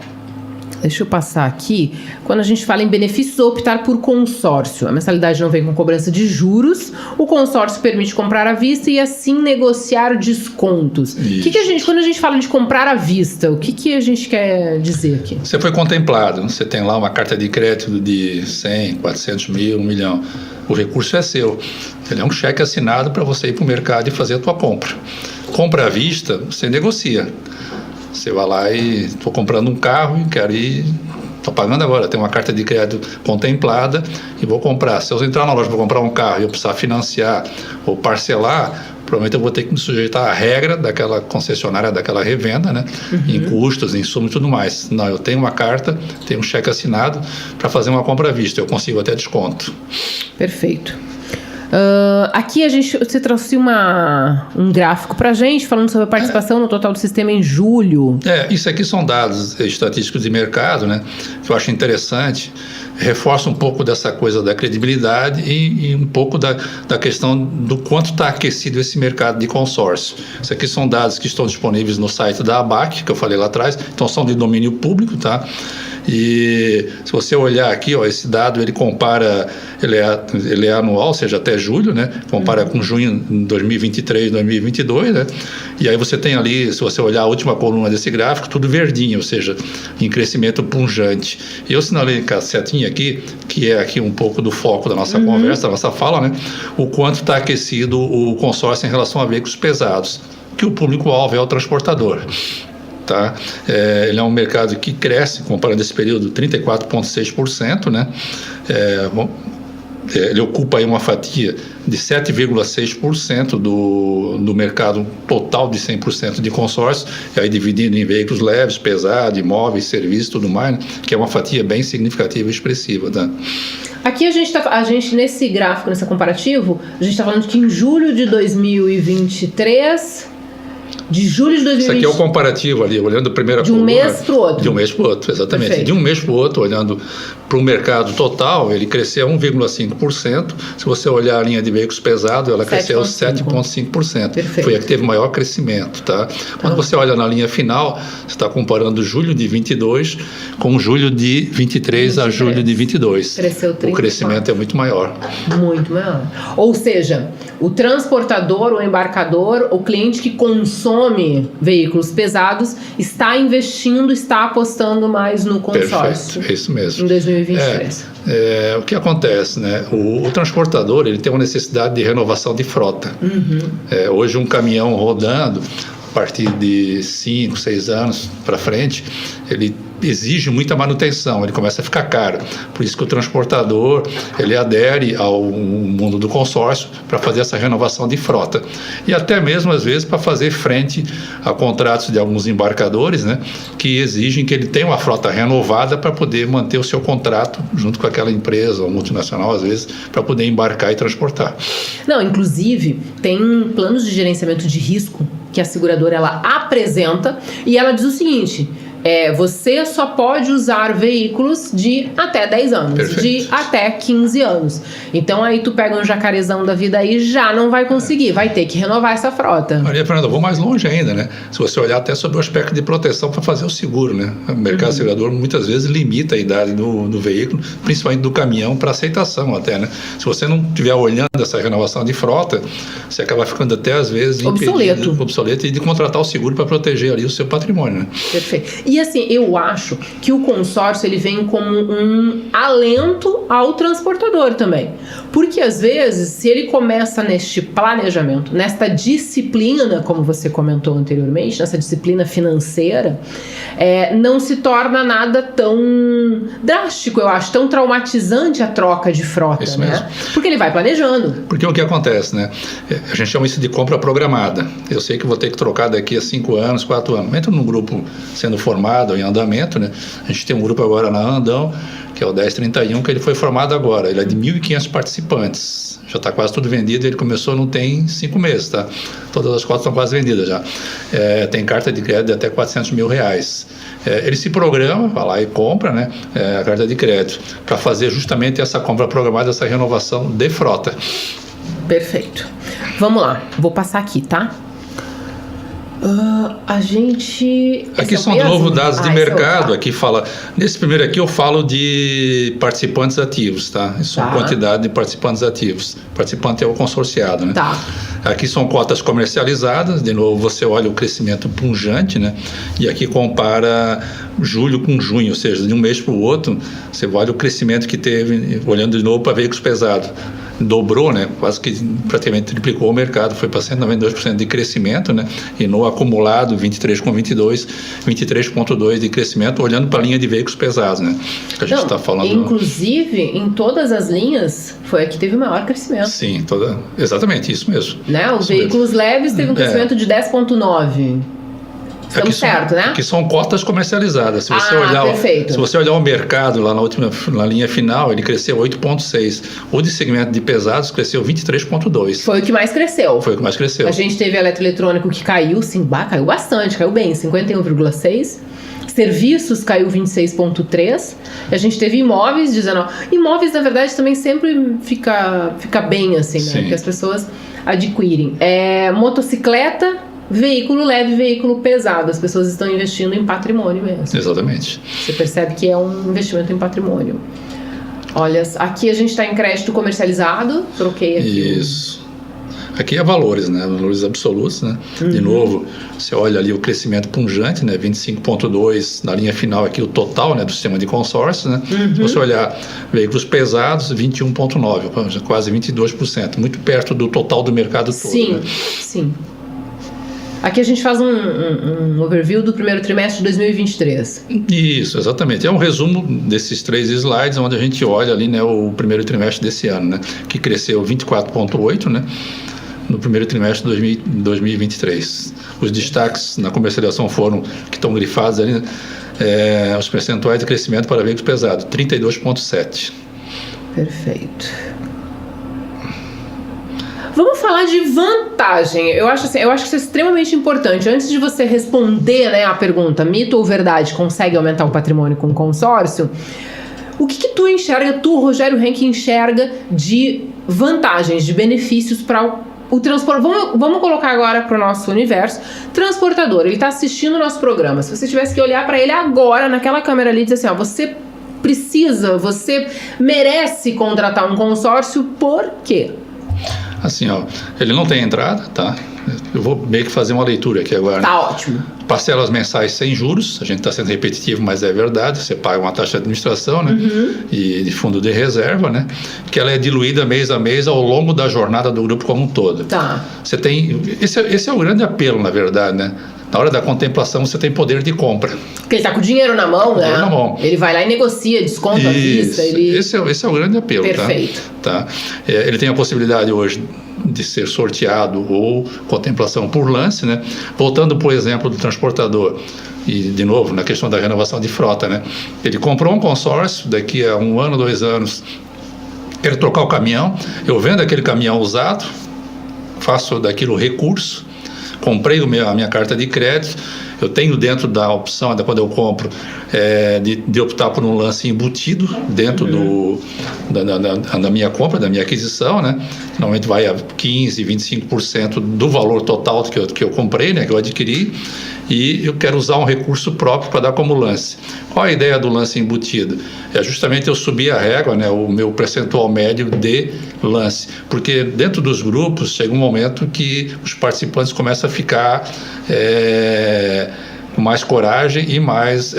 Speaker 1: deixa eu passar aqui, quando a gente fala em benefícios, optar por consórcio, a mensalidade não vem com cobrança de juros, o consórcio permite comprar à vista e assim negociar descontos. Que a gente, quando a gente fala de comprar à vista, o que a gente quer dizer aqui?
Speaker 2: Você foi contemplado, você tem lá uma carta de crédito de 100, 400 mil, 1 milhão, o recurso é seu, ele é um cheque assinado para você ir para o mercado e fazer a tua compra. Compra à vista, você negocia. Você vai lá e estou comprando um carro e quero ir... Estou pagando agora, tenho uma carta de crédito contemplada e vou comprar. Se eu entrar na loja para comprar um carro e eu precisar financiar ou parcelar, provavelmente eu vou ter que me sujeitar à regra daquela concessionária, daquela revenda, né? Em custos, em insumos e tudo mais. Não, eu tenho uma carta, tenho um cheque assinado para fazer uma compra à vista, eu consigo até desconto.
Speaker 1: Perfeito. Aqui você trouxe um gráfico para a gente, falando sobre a participação no total do sistema em julho.
Speaker 2: Isso aqui são dados estatísticos de mercado, né, que eu acho interessante, reforça um pouco dessa coisa da credibilidade e um pouco da questão do quanto está aquecido esse mercado de consórcio. Isso aqui são dados que estão disponíveis no site da ABAC, que eu falei lá atrás, então são de domínio público, tá? E se você olhar aqui, ó, esse dado ele compara, ele é anual, ou seja, até julho, né? Compara com junho de 2023, 2022, né? E aí você tem ali, se você olhar a última coluna desse gráfico, tudo verdinho, ou seja, em crescimento punjante. E eu sinalei com a setinha aqui, que é aqui um pouco do foco da nossa conversa, da nossa fala, né? O quanto está aquecido o consórcio em relação a veículos pesados, que o público-alvo é o transportador. Tá? Ele é um mercado que cresce, comparando esse período, 34,6%, né? Ele ocupa aí uma fatia de 7,6% do mercado total de 100% de consórcio, e aí dividido em veículos leves, pesados, imóveis, serviços e tudo mais, né? Que é uma fatia bem significativa e expressiva. Tá?
Speaker 1: Aqui a gente, nesse gráfico, nesse comparativo, a gente está falando que em julho de 2023... De julho de 2020.
Speaker 2: Isso aqui é o comparativo ali, olhando a primeira coluna.
Speaker 1: De um mês para o outro.
Speaker 2: De um mês para o outro, exatamente.
Speaker 1: Perfeito.
Speaker 2: De um mês para o outro, olhando para o mercado total, ele cresceu 1,5%. Se você olhar a linha de veículos pesados, ela cresceu 7,5%. Foi a que teve maior crescimento. Tá? Quando você olha na linha final, você está comparando julho de 22 com julho de 23 a julho de 22.
Speaker 1: Cresceu 34%.
Speaker 2: O crescimento é muito maior.
Speaker 1: Muito maior. Ou seja, o transportador, o embarcador, o cliente que consome veículos pesados está investindo, está apostando mais no consórcio.
Speaker 2: Perfeito, é isso mesmo.
Speaker 1: Em 2023.
Speaker 2: O que acontece, né? O transportador ele tem uma necessidade de renovação de frota. Hoje um caminhão rodando, a partir de 5, 6 anos para frente, ele exige muita manutenção, ele começa a ficar caro. Por isso que o transportador ele adere ao mundo do consórcio para fazer essa renovação de frota. E até mesmo, às vezes, para fazer frente a contratos de alguns embarcadores, né, que exigem que ele tenha uma frota renovada para poder manter o seu contrato junto com aquela empresa ou multinacional, às vezes, para poder embarcar e transportar.
Speaker 1: Não, inclusive, tem planos de gerenciamento de risco que a seguradora ela apresenta e ela diz o seguinte: você só pode usar veículos de até 10 anos,
Speaker 2: Perfeito.
Speaker 1: De até 15 anos. Então aí tu pega um jacarezão da vida aí, já não vai conseguir, vai ter que renovar essa frota.
Speaker 2: Maria Fernanda, eu vou mais longe ainda, né? Se você olhar até sobre o aspecto de proteção para fazer o seguro, né? O mercado segurador muitas vezes limita a idade do veículo, principalmente do caminhão, para aceitação até, né? Se você não estiver olhando essa renovação de frota, você acaba ficando até às vezes obsoleto e de contratar o seguro para proteger ali o seu patrimônio, né?
Speaker 1: Perfeito. E assim, eu acho que o consórcio ele vem como um alento ao transportador também. Porque às vezes, se ele começa neste planejamento, nesta disciplina, como você comentou anteriormente, nessa disciplina financeira, não se torna nada tão drástico, eu acho, tão traumatizante a troca de frota,
Speaker 2: isso
Speaker 1: né?
Speaker 2: mesmo.
Speaker 1: Porque ele vai planejando.
Speaker 2: Porque o que acontece, né? A gente chama isso de compra programada. Eu sei que vou ter que trocar daqui a 5 anos, 4 anos. Entra num grupo sendo formado em andamento, né? A gente tem um grupo agora na Andão, que é o 1031, que ele foi formado agora. Ele é de 1.500 participantes. Já está quase tudo vendido. Ele começou não tem 5 meses, tá? Todas as cotas estão quase vendidas já. Tem carta de crédito de até R$400 mil. Ele se programa, vai lá e compra, né? A carta de crédito, para fazer justamente essa compra programada, essa renovação de frota.
Speaker 1: Perfeito. Vamos lá. Vou passar aqui, tá?
Speaker 2: Aqui são de novo dados de mercado. Aqui fala, nesse primeiro aqui eu falo de participantes ativos, tá? Isso são quantidade de participantes ativos. Participante é o consorciado, né?
Speaker 1: Tá.
Speaker 2: Aqui são cotas comercializadas. De novo você olha o crescimento punjante, né? E aqui compara julho com junho, ou seja, de um mês para o outro, você olha o crescimento que teve, olhando de novo para veículos pesados. dobrou, né? Quase que praticamente triplicou o mercado, foi para 192% de crescimento, né? E no acumulado 23,22, 23,2% de crescimento, olhando para a linha de veículos pesados, né? Que a gente está falando.
Speaker 1: Inclusive, em todas as linhas, foi a que teve o maior crescimento.
Speaker 2: Sim, exatamente, isso mesmo.
Speaker 1: Né? Os veículos leves teve um crescimento de 10,9%. Estamos certo, né?
Speaker 2: Que são cotas comercializadas. Se você
Speaker 1: perfeito.
Speaker 2: Se você olhar o mercado lá na linha final, ele cresceu 8,6%. O de segmento de pesados cresceu 23,2%.
Speaker 1: Foi o que mais cresceu.
Speaker 2: Foi o que mais cresceu.
Speaker 1: A gente teve eletroeletrônico que caiu, sim, caiu bastante, caiu bem, 51,6%. Serviços caiu 26,3%. A gente teve imóveis 19%. Imóveis, na verdade, também sempre fica bem, assim, né? Que as pessoas adquirem. Motocicleta, veículo leve, veículo pesado. As pessoas estão investindo em patrimônio mesmo.
Speaker 2: Exatamente.
Speaker 1: Você percebe que é um investimento em patrimônio. Olha, aqui a gente está em crédito comercializado. Troquei aqui.
Speaker 2: Isso. Aqui é valores, né? Valores absolutos, né? De novo, você olha ali o crescimento pungente, né? 25,2% na linha final aqui, o total, né? Do sistema de consórcio, né? Se você olhar veículos pesados, 21,9%, quase 22%. Muito perto do total do mercado todo.
Speaker 1: Sim,
Speaker 2: né?
Speaker 1: sim. Aqui a gente faz um overview do primeiro trimestre de 2023.
Speaker 2: Isso, exatamente. É um resumo desses 3 slides, onde a gente olha ali, né, o primeiro trimestre desse ano, né, que cresceu 24,8%, né, no primeiro trimestre de 2023. Os destaques na comercialização foram, que estão grifados ali, né, os percentuais de crescimento para veículos pesados, 32,7%.
Speaker 1: Perfeito. Vamos falar de vantagem. Eu acho que isso é extremamente importante. Antes de você responder, né, a pergunta, mito ou verdade, consegue aumentar o patrimônio com consórcio? O que tu enxerga, Rogério Henke, enxerga de vantagens, de benefícios para o transporte? Vamos colocar agora para o nosso universo. Transportador, ele está assistindo o nosso programa. Se você tivesse que olhar para ele agora, naquela câmera ali, e dizer assim, você merece contratar um consórcio, por quê?
Speaker 2: Assim, ó, ele não tem entrada, tá? Eu vou meio que fazer uma leitura aqui agora.
Speaker 1: Tá ótimo.
Speaker 2: Parcelas mensais sem juros, a gente está sendo repetitivo, mas é verdade, você paga uma taxa de administração, né? E de fundo de reserva, né? Que ela é diluída mês a mês ao longo da jornada do grupo como um todo.
Speaker 1: Tá.
Speaker 2: Você tem... Esse é o grande apelo, na verdade, né? Na hora da contemplação, você tem poder de compra.
Speaker 1: Porque ele está com o dinheiro na mão, né?
Speaker 2: Na mão.
Speaker 1: Ele vai lá e negocia, desconta à vista.
Speaker 2: Esse é o grande apelo.
Speaker 1: Perfeito.
Speaker 2: Tá? Ele tem a possibilidade hoje de ser sorteado ou contemplação por lance, né? Voltando, por exemplo, do transportador, e de novo, na questão da renovação de frota, né? Ele comprou um consórcio, daqui a 1 ano, 2 anos, quer trocar o caminhão, eu vendo aquele caminhão usado, faço daquilo recurso, comprei a minha carta de crédito, eu tenho dentro da opção, quando eu compro, de optar por um lance embutido dentro da minha compra, da minha aquisição, né? Normalmente vai a 15%, 25% do valor total que eu comprei, né? Que eu adquiri, e eu quero usar um recurso próprio para dar como lance. Qual a ideia do lance embutido? É justamente eu subir a régua, né? O meu percentual médio de lance, porque dentro dos grupos chega um momento que os participantes começam a ficar com mais coragem e mais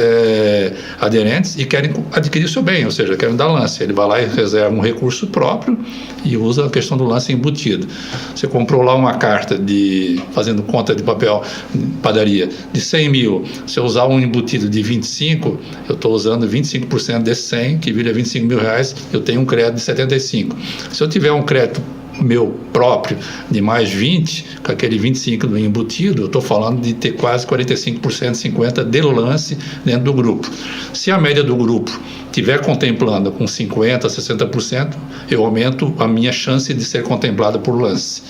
Speaker 2: aderentes e querem adquirir o seu bem, ou seja, querem dar lance. Ele vai lá e reserva um recurso próprio e usa a questão do lance embutido. Você comprou lá uma carta fazendo conta de papel, padaria, de 100 mil, se eu usar um embutido de 25, eu estou usando 25% desse 100, que vira 25 mil reais, eu tenho um crédito de 75. Se eu tiver um crédito meu próprio de mais 20, com aquele 25 do embutido, eu estou falando de ter quase 45%, 50% de lance dentro do grupo. Se a média do grupo estiver contemplando com 50%, 60%, eu aumento a minha chance de ser contemplada por lance.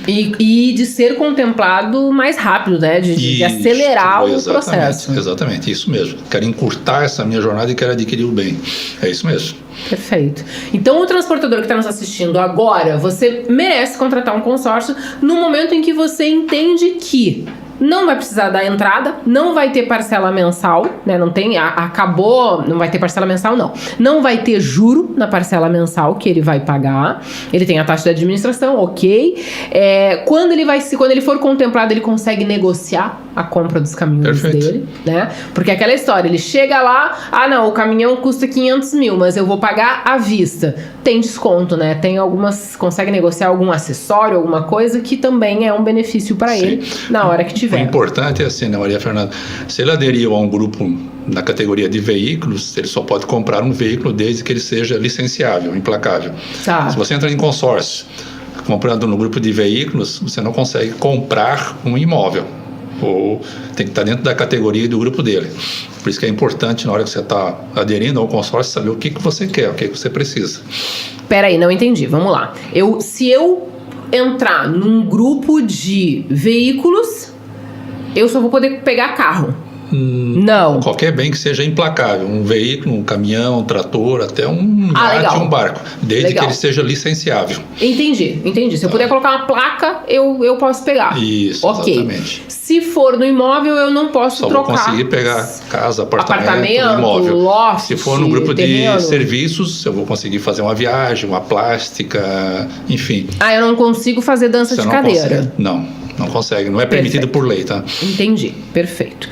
Speaker 1: E de ser contemplado mais rápido, né? De acelerar o processo.
Speaker 2: Exatamente, isso mesmo. Quero encurtar essa minha jornada e quero adquirir o bem. É isso mesmo.
Speaker 1: Perfeito. Então, o transportador que está nos assistindo agora, você merece contratar um consórcio no momento em que você entende que não vai precisar da entrada, não vai ter parcela mensal, né? Não vai ter parcela mensal, não. Não vai ter juro na parcela mensal que ele vai pagar. Ele tem a taxa de administração, ok. Quando ele for contemplado, ele consegue negociar a compra dos caminhões dele, né? Porque aquela história, ele chega lá, o caminhão custa 500 mil, mas eu vou pagar à vista. tem desconto, né? Tem algumas... Consegue negociar algum acessório, alguma coisa que também é um benefício para ele na hora que tiver.
Speaker 2: O importante é assim, né, Maria Fernanda? Se ele aderiu a um grupo na categoria de veículos, ele só pode comprar um veículo desde que ele seja licenciável, implacável.
Speaker 1: Tá.
Speaker 2: Se você entra em consórcio, comprando no grupo de veículos, você não consegue comprar um imóvel. Ou tem que estar dentro da categoria do grupo dele. Por isso que é importante, na hora que você está aderindo ao consórcio, saber o que você quer, o que você precisa.
Speaker 1: Peraí, não entendi. Vamos lá. Se eu entrar num grupo de veículos, eu só vou poder pegar carro. Não.
Speaker 2: Qualquer bem que seja implacável. Um veículo, um caminhão, um trator, até um iate, um barco. Desde que ele seja licenciável.
Speaker 1: Entendi. Se eu puder colocar uma placa, eu posso pegar.
Speaker 2: Isso, exatamente.
Speaker 1: Se for no imóvel, eu não posso trocar.
Speaker 2: Só vou conseguir pegar casa, apartamento, imóvel.
Speaker 1: Loft,
Speaker 2: se for no grupo
Speaker 1: terreno.
Speaker 2: De serviços, eu vou conseguir fazer uma viagem, uma plástica, enfim.
Speaker 1: Eu não consigo fazer dança de cadeira.
Speaker 2: Não consegue. Não é permitido por lei, tá?
Speaker 1: Entendi. Perfeito.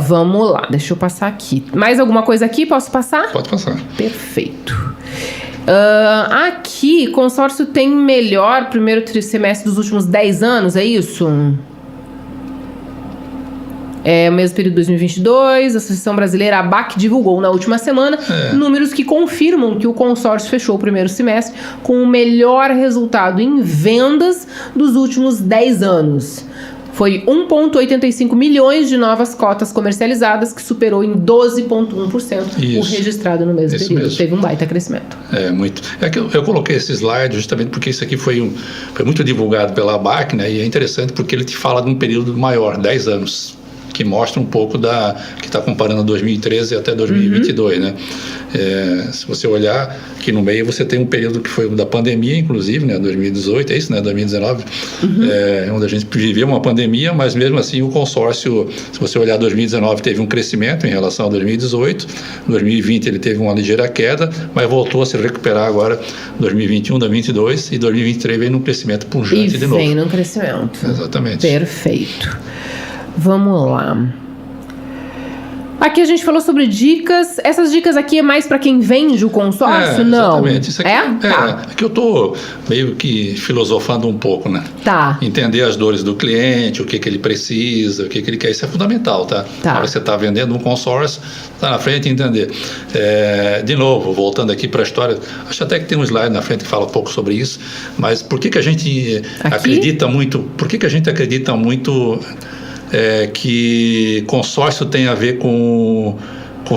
Speaker 1: Vamos lá. Deixa eu passar aqui. Mais alguma coisa aqui? Posso passar?
Speaker 2: Pode passar.
Speaker 1: Perfeito. Aqui, consórcio tem melhor primeiro semestre dos últimos 10 anos, é isso? O mesmo período de 2022, a Associação Brasileira ABAC divulgou na última semana números que confirmam que o consórcio fechou o primeiro semestre com o melhor resultado em vendas dos últimos 10 anos. Foi 1,85 milhões de novas cotas comercializadas, que superou em 12,1% o registrado no mesmo período. Mesmo. Teve um baita crescimento.
Speaker 2: Muito. É que eu coloquei esse slide justamente porque isso aqui foi muito divulgado pela ABAC, né? E é interessante porque ele te fala de um período maior, 10 anos. Que mostra um pouco que está comparando 2013 até 2022, né? Se você olhar aqui no meio, você tem um período que foi da pandemia, inclusive, né? 2018, é isso, né? 2019, onde a gente viveu uma pandemia, mas mesmo assim o consórcio, se você olhar 2019, teve um crescimento em relação a 2018, 2020 ele teve uma ligeira queda, mas voltou a se recuperar agora 2021, 2022 e 2023 veio num crescimento pujante de novo.
Speaker 1: E vem num crescimento.
Speaker 2: Exatamente.
Speaker 1: Perfeito. Vamos lá. Aqui a gente falou sobre dicas. Essas dicas aqui é mais para quem vende o consórcio? Não.
Speaker 2: Exatamente. Isso aqui é que eu tô meio que filosofando um pouco, né?
Speaker 1: Tá.
Speaker 2: Entender as dores do cliente, o que ele precisa, o que ele quer. Isso é fundamental, tá? Na hora que você está vendendo um consórcio, tá na frente e entender. De novo, voltando aqui para a história, acho até que tem um slide na frente que fala um pouco sobre isso, mas por que a gente acredita muito? Por que a gente acredita muito que consórcio tem a ver com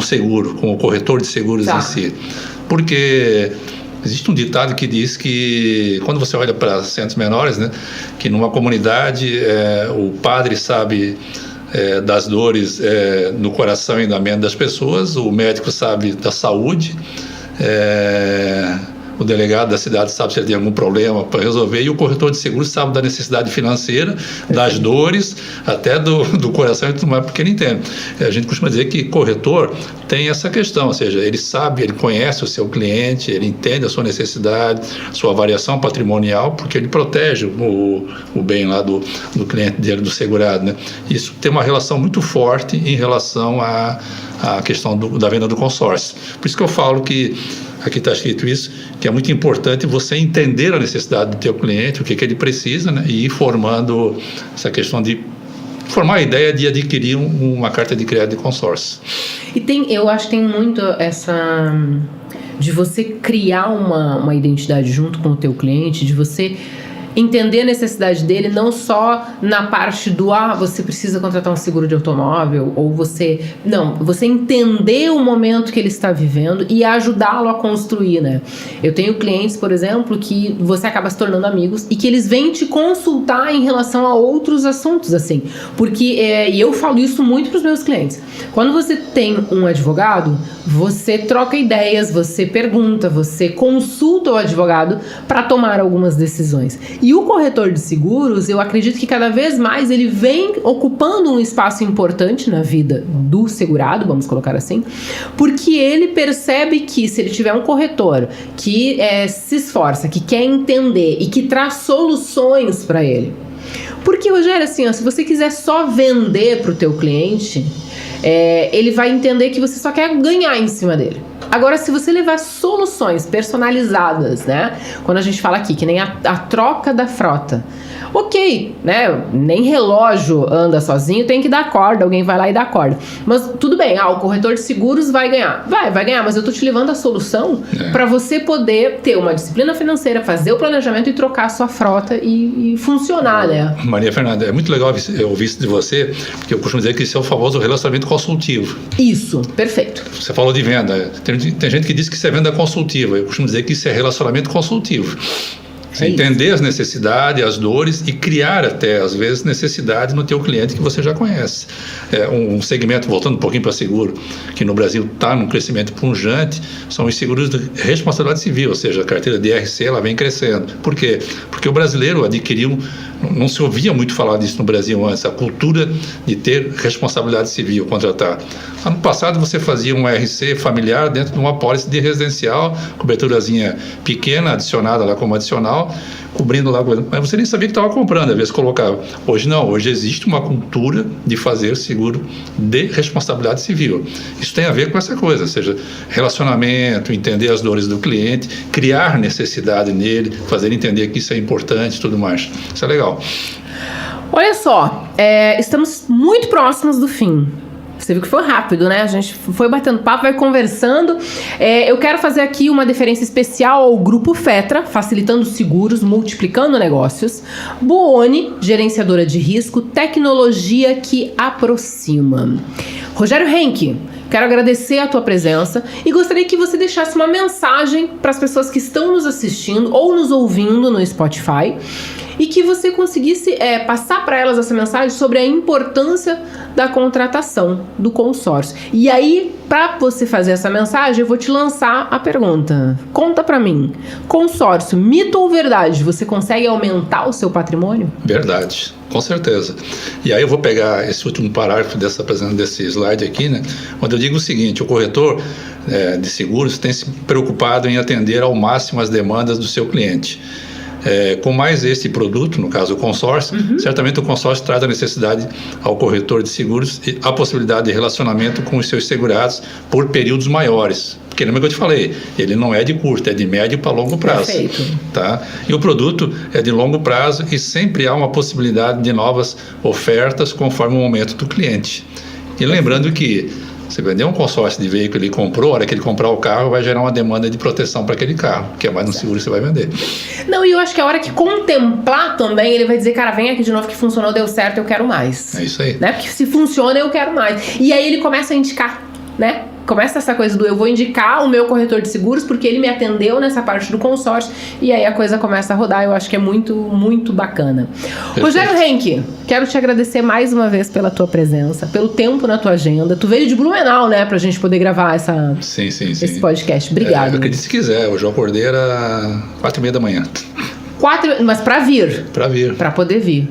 Speaker 2: seguro, com o corretor de seguros em si? Porque existe um ditado que diz que quando você olha para centros menores, né, que numa comunidade o padre sabe das dores no coração e na mente das pessoas, o médico sabe da saúde, o delegado da cidade sabe se ele tem algum problema para resolver, e o corretor de seguros sabe da necessidade financeira, das dores, até do coração e tudo mais, porque ele entende. A gente costuma dizer que corretor tem essa questão, ou seja, ele sabe, ele conhece o seu cliente, ele entende a sua necessidade, sua variação patrimonial, porque ele protege o bem lá do cliente dele, do segurado, né? Isso tem uma relação muito forte em relação à questão da venda do consórcio. Por isso que eu falo que aqui está escrito isso, que é muito importante você entender a necessidade do teu cliente, o que ele precisa, né? E ir formando essa questão de formar a ideia de adquirir uma carta de crédito de consórcio.
Speaker 1: E eu acho que tem muito essa de você criar uma identidade junto com o teu cliente, de você entender a necessidade dele, não só na parte do você precisa contratar um seguro de automóvel, ou você entender o momento que ele está vivendo e ajudá-lo a construir, né? Eu tenho clientes, por exemplo, que você acaba se tornando amigos e que eles vêm te consultar em relação a outros assuntos, assim, porque, e eu falo isso muito para os meus clientes, quando você tem um advogado, você troca ideias, você pergunta, você consulta o advogado para tomar algumas decisões. E o corretor de seguros, eu acredito que cada vez mais ele vem ocupando um espaço importante na vida do segurado, vamos colocar assim, porque ele percebe que se ele tiver um corretor que se esforça, que quer entender e que traz soluções para ele. Porque, Rogério, assim, se você quiser só vender para o teu cliente, ele vai entender que você só quer ganhar em cima dele. Agora, se você levar soluções personalizadas, né? Quando a gente fala aqui, que nem a troca da frota. Ok, né? Nem relógio anda sozinho, tem que dar corda, alguém vai lá e dá corda. Mas tudo bem, o corretor de seguros vai ganhar. Vai ganhar, mas eu tô te levando a solução para você poder ter uma disciplina financeira, fazer o planejamento e trocar a sua frota e funcionar, né?
Speaker 2: Maria Fernanda, é muito legal eu ouvir isso de você, porque eu costumo dizer que isso é o famoso relacionamento consultivo.
Speaker 1: Isso, perfeito.
Speaker 2: Você falou de venda. Tem gente que diz que isso é venda consultiva. Eu costumo dizer que isso é relacionamento consultivo. Você entender as necessidades, as dores e criar até, às vezes, necessidades no teu cliente que você já conhece. Um segmento, voltando um pouquinho para seguro, que no Brasil está num crescimento pungente, são os seguros de responsabilidade civil, ou seja, a carteira de RC ela vem crescendo. Por quê? Porque o brasileiro adquiriu, não se ouvia muito falar disso no Brasil antes, a cultura de ter responsabilidade civil, contratar. Ano passado você fazia um RC familiar dentro de uma apólice de residencial, coberturazinha pequena, adicionada lá como adicional, cobrindo lá, mas você nem sabia que estava comprando, às vezes colocava. Hoje não, hoje existe uma cultura de fazer seguro de responsabilidade civil. Isso tem a ver com essa coisa, ou seja, relacionamento, entender as dores do cliente, criar necessidade nele, fazer entender que isso é importante e tudo mais. Isso é legal.
Speaker 1: Olha só, estamos muito próximos do fim. Você viu que foi rápido, né? A gente foi batendo papo, vai conversando. Eu quero fazer aqui uma deferência especial ao Grupo Fetra, facilitando seguros, multiplicando negócios. Buoni, gerenciadora de risco, tecnologia que aproxima. Rogério Henke, quero agradecer a tua presença e gostaria que você deixasse uma mensagem para as pessoas que estão nos assistindo ou nos ouvindo no Spotify e que você conseguisse passar para elas essa mensagem sobre a importância da contratação do consórcio. E aí, para você fazer essa mensagem, eu vou te lançar a pergunta. Conta para mim, consórcio, mito ou verdade? Você consegue aumentar o seu patrimônio?
Speaker 2: Verdade, com certeza. E aí eu vou pegar esse último parágrafo desse slide aqui, né, onde eu digo o seguinte: o corretor de seguros tem se preocupado em atender ao máximo as demandas do seu cliente. Com mais esse produto, no caso o consórcio, certamente o consórcio traz a necessidade ao corretor de seguros e a possibilidade de relacionamento com os seus segurados por períodos maiores. Porque lembra que eu te falei, ele não é de curto, é de médio para longo prazo.
Speaker 1: Perfeito.
Speaker 2: Tá? E o produto é de longo prazo e sempre há uma possibilidade de novas ofertas conforme o momento do cliente. E lembrando que você vendeu um consórcio de veículo, ele comprou, a hora que ele comprar o carro, vai gerar uma demanda de proteção para aquele carro, que é mais um seguro que você vai vender.
Speaker 1: Não, e eu acho que a hora que contemplar também, ele vai dizer, cara, vem aqui de novo que funcionou, deu certo, eu quero mais.
Speaker 2: É isso aí.
Speaker 1: Né? Porque se funciona, eu quero mais. E aí ele começa a indicar, né? Começa essa coisa do eu vou indicar o meu corretor de seguros porque ele me atendeu nessa parte do consórcio e aí a coisa começa a rodar. Eu acho que é muito, muito bacana. Perfeito. Rogério Henke, quero te agradecer mais uma vez pela tua presença, pelo tempo na tua agenda. Tu veio de Blumenau, né, pra gente poder gravar esse podcast. Obrigado.
Speaker 2: Eu acredito se quiser. Hoje eu acordei era 4h30 da manhã.
Speaker 1: Mas pra vir?
Speaker 2: Pra vir.
Speaker 1: Pra poder vir.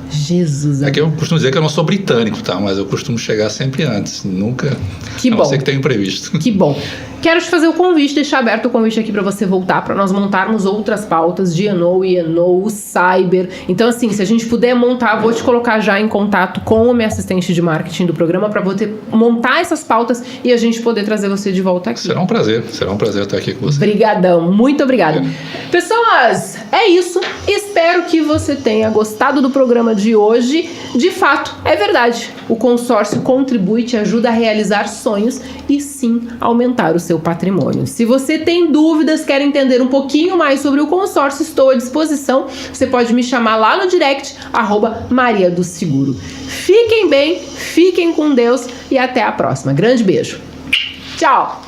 Speaker 1: Jesus.
Speaker 2: É que eu costumo dizer que eu não sou britânico, tá? Mas eu costumo chegar sempre antes. Nunca.
Speaker 1: Que bom.
Speaker 2: A não ser que tenha imprevisto.
Speaker 1: Que bom. Quero te fazer o convite, deixar aberto o convite aqui para você voltar, para nós montarmos outras pautas de E&O, Cyber. Então, assim, se a gente puder montar, vou te colocar já em contato com o meu assistente de marketing do programa para você montar essas pautas e a gente poder trazer você de volta aqui.
Speaker 2: Será um prazer estar aqui com você.
Speaker 1: Obrigadão, muito obrigada. Pessoas, é isso. Espero que você tenha gostado do programa de hoje. De fato, é verdade. O consórcio contribui, te ajuda a realizar sonhos e sim aumentar o seu patrimônio. Se você tem dúvidas, quer entender um pouquinho mais sobre o consórcio, estou à disposição. Você pode me chamar lá no direct, @Maria do Seguro. Fiquem bem, fiquem com Deus e até a próxima. Grande beijo. Tchau!